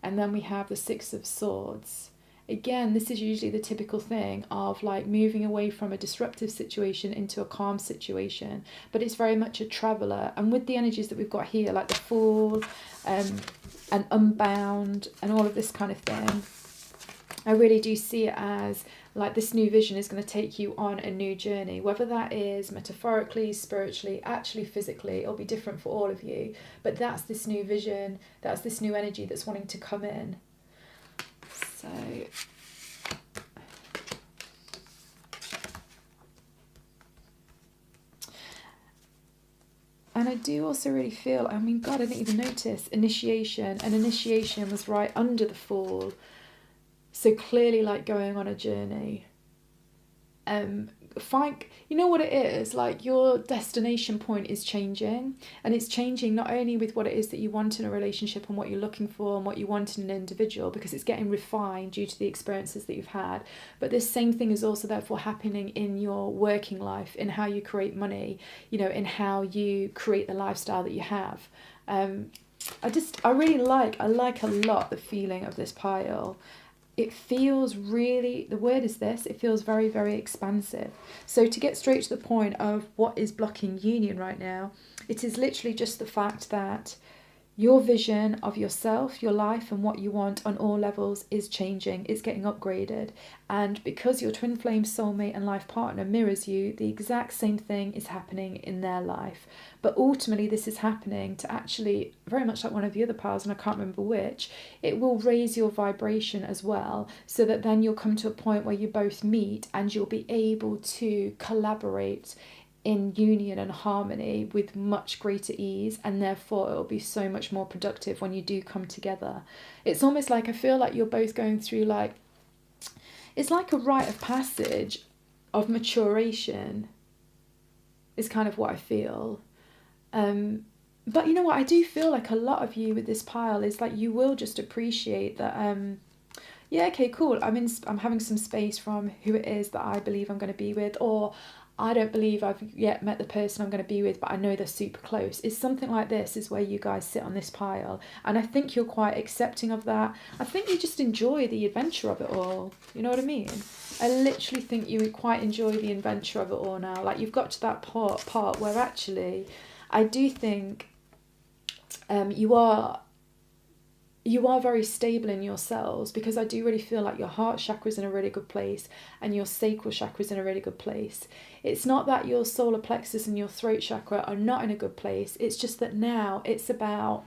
And then we have the Six of Swords. Again, this is usually the typical thing of like moving away from a disruptive situation into a calm situation. But it's very much a traveller. And with the energies that we've got here, like the Fool and Unbound and all of this kind of thing, I really do see it as like this new vision is going to take you on a new journey, whether that is metaphorically, spiritually, actually physically. It'll be different for all of you, but that's this new vision, that's this new energy that's wanting to come in. So and I do also really feel, I mean, God, I didn't even notice initiation, and initiation was right under the Fool. So clearly like going on a journey. You know what it is, like your destination point is changing, and it's changing not only with what it is that you want in a relationship and what you're looking for and what you want in an individual, because it's getting refined due to the experiences that you've had, but this same thing is also therefore happening in your working life, in how you create money, you know, in how you create the lifestyle that you have. I really like a lot the feeling of this pile. It feels really, the word is this, it feels very, very expansive. So to get straight to the point of what is blocking union right now, it is literally just the fact that your vision of yourself, your life, and what you want on all levels is changing. It's getting upgraded. And because your twin flame soulmate and life partner mirrors you, the exact same thing is happening in their life. But ultimately, this is happening to actually, very much like one of the other piles, and I can't remember which, it will raise your vibration as well, so that then you'll come to a point where you both meet and you'll be able to collaborate in union and harmony with much greater ease, and therefore it'll be so much more productive when you do come together. It's almost like I feel like you're both going through like, it's like a rite of passage of maturation is kind of what I feel. But you know what, I do feel like a lot of you with this pile is like you will just appreciate that Yeah, okay, cool. I'm having some space from who it is that I believe I'm going to be with, or I don't believe I've yet met the person I'm going to be with, but I know they're super close. It's something like this is where you guys sit on this pile, and I think you're quite accepting of that. I think you just enjoy the adventure of it all. You know what I mean? I literally think you quite enjoy the adventure of it all now. Like, you've got to that part where actually, I do think you are very stable in your cells, because I do really feel like your heart chakra is in a really good place and your sacral chakra is in a really good place. It's not that your solar plexus and your throat chakra are not in a good place. It's just that now it's about,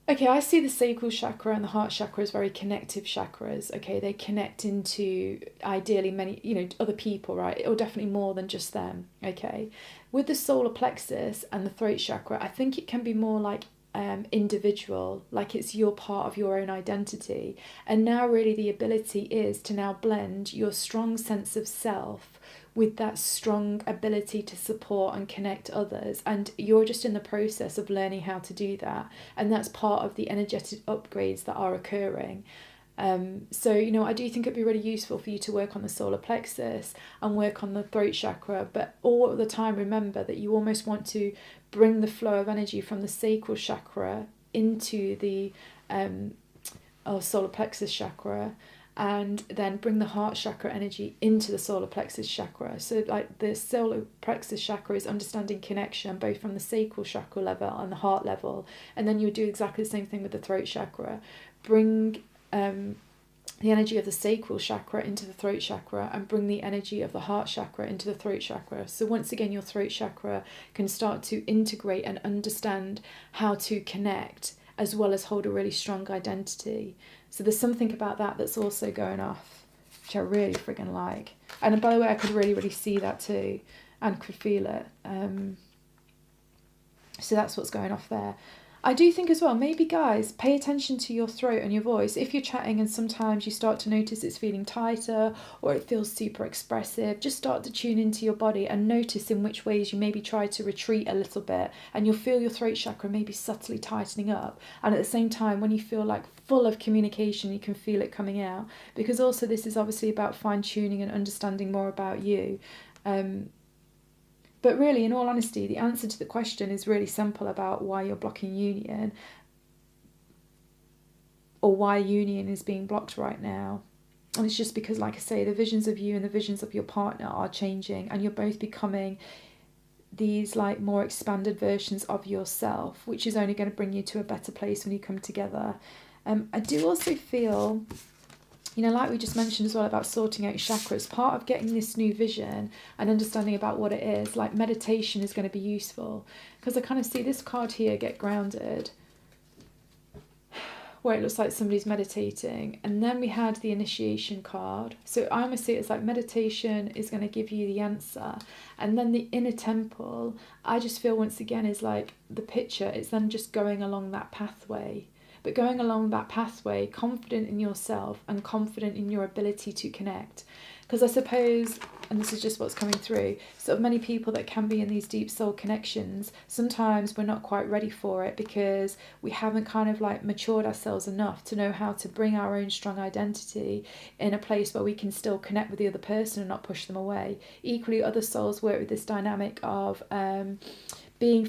okay, I see the sacral chakra and the heart chakra as very connective chakras. Okay, they connect into ideally many, other people, right? Or definitely more than just them. Okay, with the solar plexus and the throat chakra, I think it can be more like individual, like it's your part of your own identity. And now really the ability is to now blend your strong sense of self with that strong ability to support and connect others, and you're just in the process of learning how to do that, and that's part of the energetic upgrades that are occurring. So, I do think it'd be really useful for you to work on the solar plexus and work on the throat chakra, but all the time remember that you almost want to bring the flow of energy from the sacral chakra into the solar plexus chakra, and then bring the heart chakra energy into the solar plexus chakra. So like the solar plexus chakra is understanding connection both from the sacral chakra level and the heart level, and then you do exactly the same thing with the throat chakra. Bring the energy of the sacral chakra into the throat chakra, and bring the energy of the heart chakra into the throat chakra. So once again, your throat chakra can start to integrate and understand how to connect, as well as hold a really strong identity. So there's something about that that's also going off, which I really friggin' like. And by the way, I could really, really see that too, and could feel it. So that's what's going off there. I do think as well, maybe guys, pay attention to your throat and your voice. If you're chatting and sometimes you start to notice it's feeling tighter or it feels super expressive, just start to tune into your body and notice in which ways you maybe try to retreat a little bit, and you'll feel your throat chakra maybe subtly tightening up. And at the same time, when you feel like full of communication, you can feel it coming out, because also this is obviously about fine-tuning and understanding more about you. But really, in all honesty, the answer to the question is really simple about why you're blocking union, or why union is being blocked right now. And it's just because, like I say, the visions of you and the visions of your partner are changing, and you're both becoming these like more expanded versions of yourself, which is only going to bring you to a better place when you come together. I do also feel, like we just mentioned as well about sorting out chakras, part of getting this new vision and understanding about what it is, like meditation is going to be useful, because I kind of see this card here, get grounded, where it looks like somebody's meditating, and then we had the initiation card. So I almost see it as like meditation is going to give you the answer, and then the inner temple, I just feel once again is like the picture, it's then just going along that pathway. But going along that pathway, confident in yourself and confident in your ability to connect. Because I suppose, and this is just what's coming through, sort of many people that can be in these deep soul connections, sometimes we're not quite ready for it because we haven't kind of like matured ourselves enough to know how to bring our own strong identity in a place where we can still connect with the other person and not push them away. Equally, other souls work with this dynamic of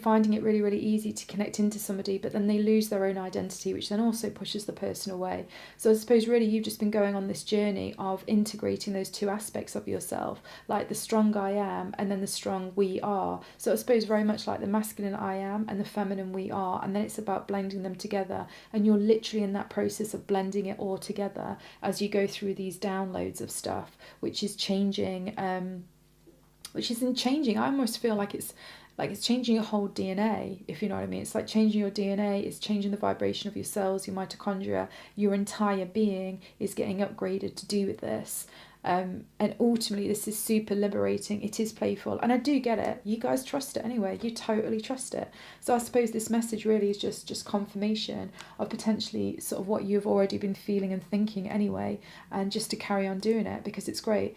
finding it really, really easy to connect into somebody, but then they lose their own identity, which then also pushes the person away. So I suppose really you've just been going on this journey of integrating those two aspects of yourself, like the strong I am and then the strong we are. So I suppose very much like the masculine I am and the feminine we are, and then it's about blending them together, and you're literally in that process of blending it all together as you go through these downloads of stuff, which is changing, I almost feel like it's changing your whole DNA, if you know what I mean. It's like changing your DNA, it's changing the vibration of your cells, your mitochondria, your entire being is getting upgraded to do with this. And ultimately, this is super liberating. It is playful. And I do get it. You guys trust it anyway. You totally trust it. So I suppose this message really is just confirmation of potentially sort of what you've already been feeling and thinking anyway. And just to carry on doing it because it's great.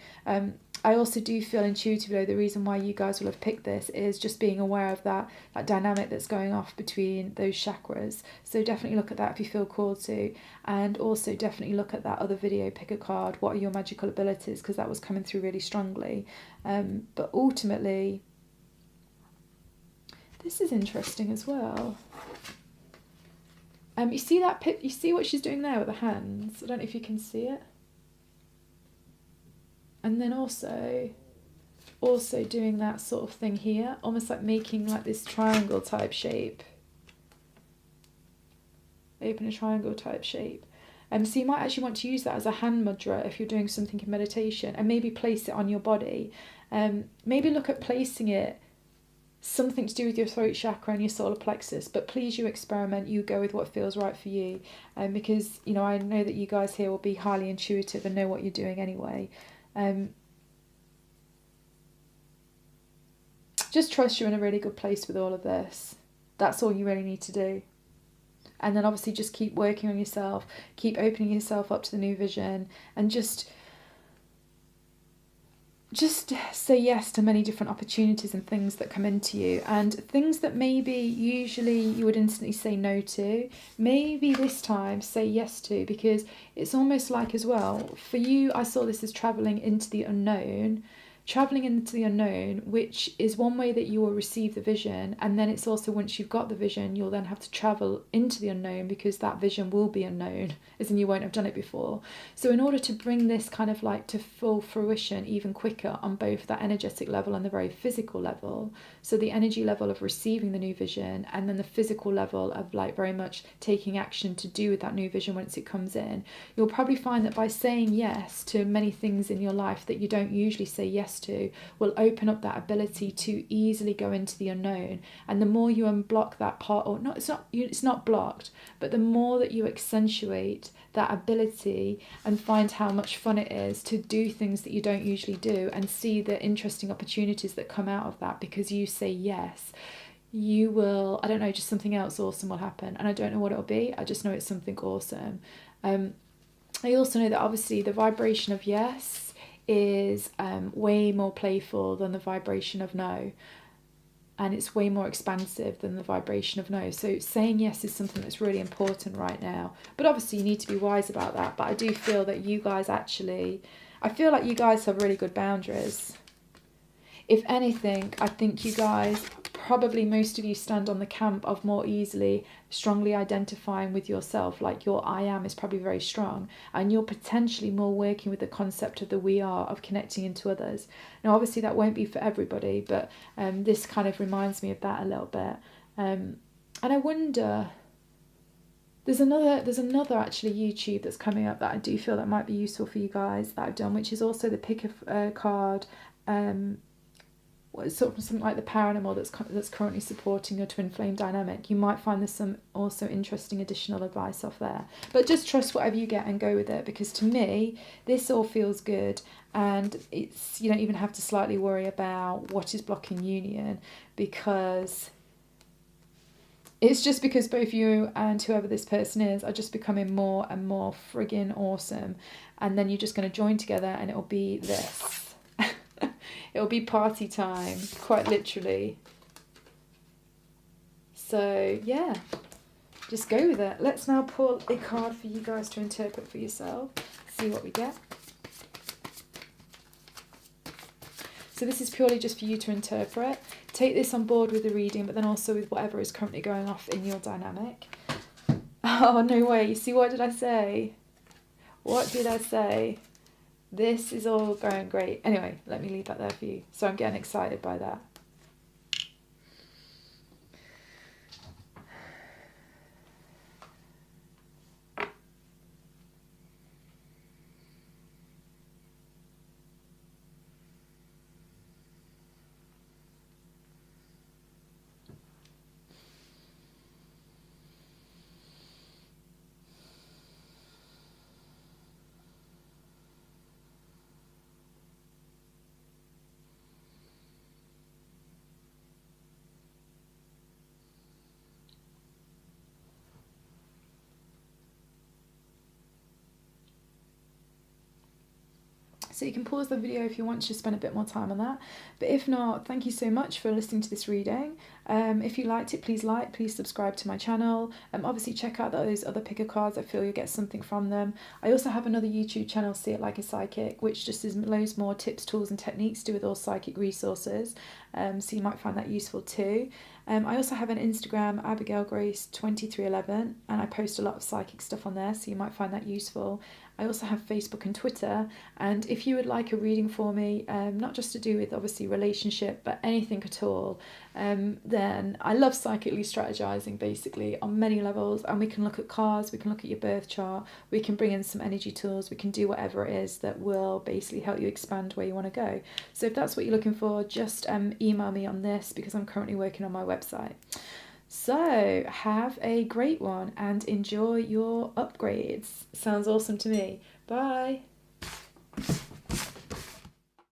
I also do feel intuitively the reason why you guys will have picked this is just being aware of that dynamic that's going off between those chakras. So definitely look at that if you feel called to, and also definitely look at that other video, pick a card, what are your magical abilities, because that was coming through really strongly. But ultimately, this is interesting as well. You see that you see what she's doing there with the hands? I don't know if you can see it. And then also doing that sort of thing here, almost like making like this triangle type shape. Open a triangle type shape. So you might actually want to use that as a hand mudra if you're doing something in meditation, and maybe place it on your body. Maybe look at placing it something to do with your throat chakra and your solar plexus, but please, you experiment, you go with what feels right for you, because you know, I know that you guys here will be highly intuitive and know what you're doing anyway. Just trust you're in a really good place with all of this. That's all you really need to do. And then obviously just keep working on yourself, keep opening yourself up to the new vision, and just say yes to many different opportunities and things that come into you, and things that maybe usually you would instantly say no to, maybe this time say yes to, because it's almost like as well, for you, I saw this as travelling into the unknown, which is one way that you will receive the vision, and then it's also once you've got the vision, you'll then have to travel into the unknown, because that vision will be unknown, as in you won't have done it before. So in order to bring this kind of like to full fruition even quicker on both that energetic level and the very physical level, so the energy level of receiving the new vision, and then the physical level of like very much taking action to do with that new vision once it comes in, you'll probably find that by saying yes to many things in your life that you don't usually say yes to, will open up that ability to easily go into the unknown. And the more you unblock that part, or not, it's not blocked, but the more that you accentuate that ability and find how much fun it is to do things that you don't usually do, and see the interesting opportunities that come out of that because you say yes, you will, I don't know, just something else awesome will happen. And I don't know what it'll be, I just know it's something awesome. I also know that obviously the vibration of yes is way more playful than the vibration of no, and it's way more expansive than the vibration of no. So saying yes is something that's really important right now, but obviously you need to be wise about that. But I do feel that you guys actually, I feel like you guys have really good boundaries. If anything, I think you guys, probably most of you, stand on the camp of more easily, strongly identifying with yourself. Like your I am is probably very strong, and you're potentially more working with the concept of the we are, of connecting into others. Now obviously that won't be for everybody, but this kind of reminds me of that a little bit. And I wonder, there's another actually YouTube that's coming up that I do feel that might be useful for you guys that I've done, which is also the pick a card, sort of something like the power animal that's currently supporting your twin flame dynamic. You might find there's some also interesting additional advice off there, but just trust whatever you get and go with it, because to me this all feels good, and it's, you don't even have to slightly worry about what is blocking union, because it's just because both you and whoever this person is are just becoming more and more friggin' awesome, and then you're just going to join together and it'll be this. It'll be party time, quite literally. So yeah, just go with it. Let's now pull a card for you guys to interpret for yourself. See what we get. So this is purely just for you to interpret. Take this on board with the reading, but then also with whatever is currently going off in your dynamic. Oh, no way. You see, what did I say? What did I say? This is all going great. Anyway, let me leave that there for you. So I'm getting excited by that. So you can pause the video if you want to spend a bit more time on that. But if not, thank you so much for listening to this reading. If you liked it, please subscribe to my channel. Obviously check out those other picker cards. I feel you'll get something from them. I also have another YouTube channel, See It Like a Psychic, which just is loads more tips, tools and techniques to do with all psychic resources. So you might find that useful too. I also have an Instagram, AbigailGrace2311, and I post a lot of psychic stuff on there, so you might find that useful. I also have Facebook and Twitter, and if you would like a reading for me, not just to do with obviously relationship, but anything at all, then I love psychically strategizing basically on many levels, and we can look at cards, we can look at your birth chart, we can bring in some energy tools, we can do whatever it is that will basically help you expand where you want to go. So if that's what you're looking for, just email me on this, because I'm currently working on my website. So have a great one and enjoy your upgrades. Sounds awesome to me. Bye.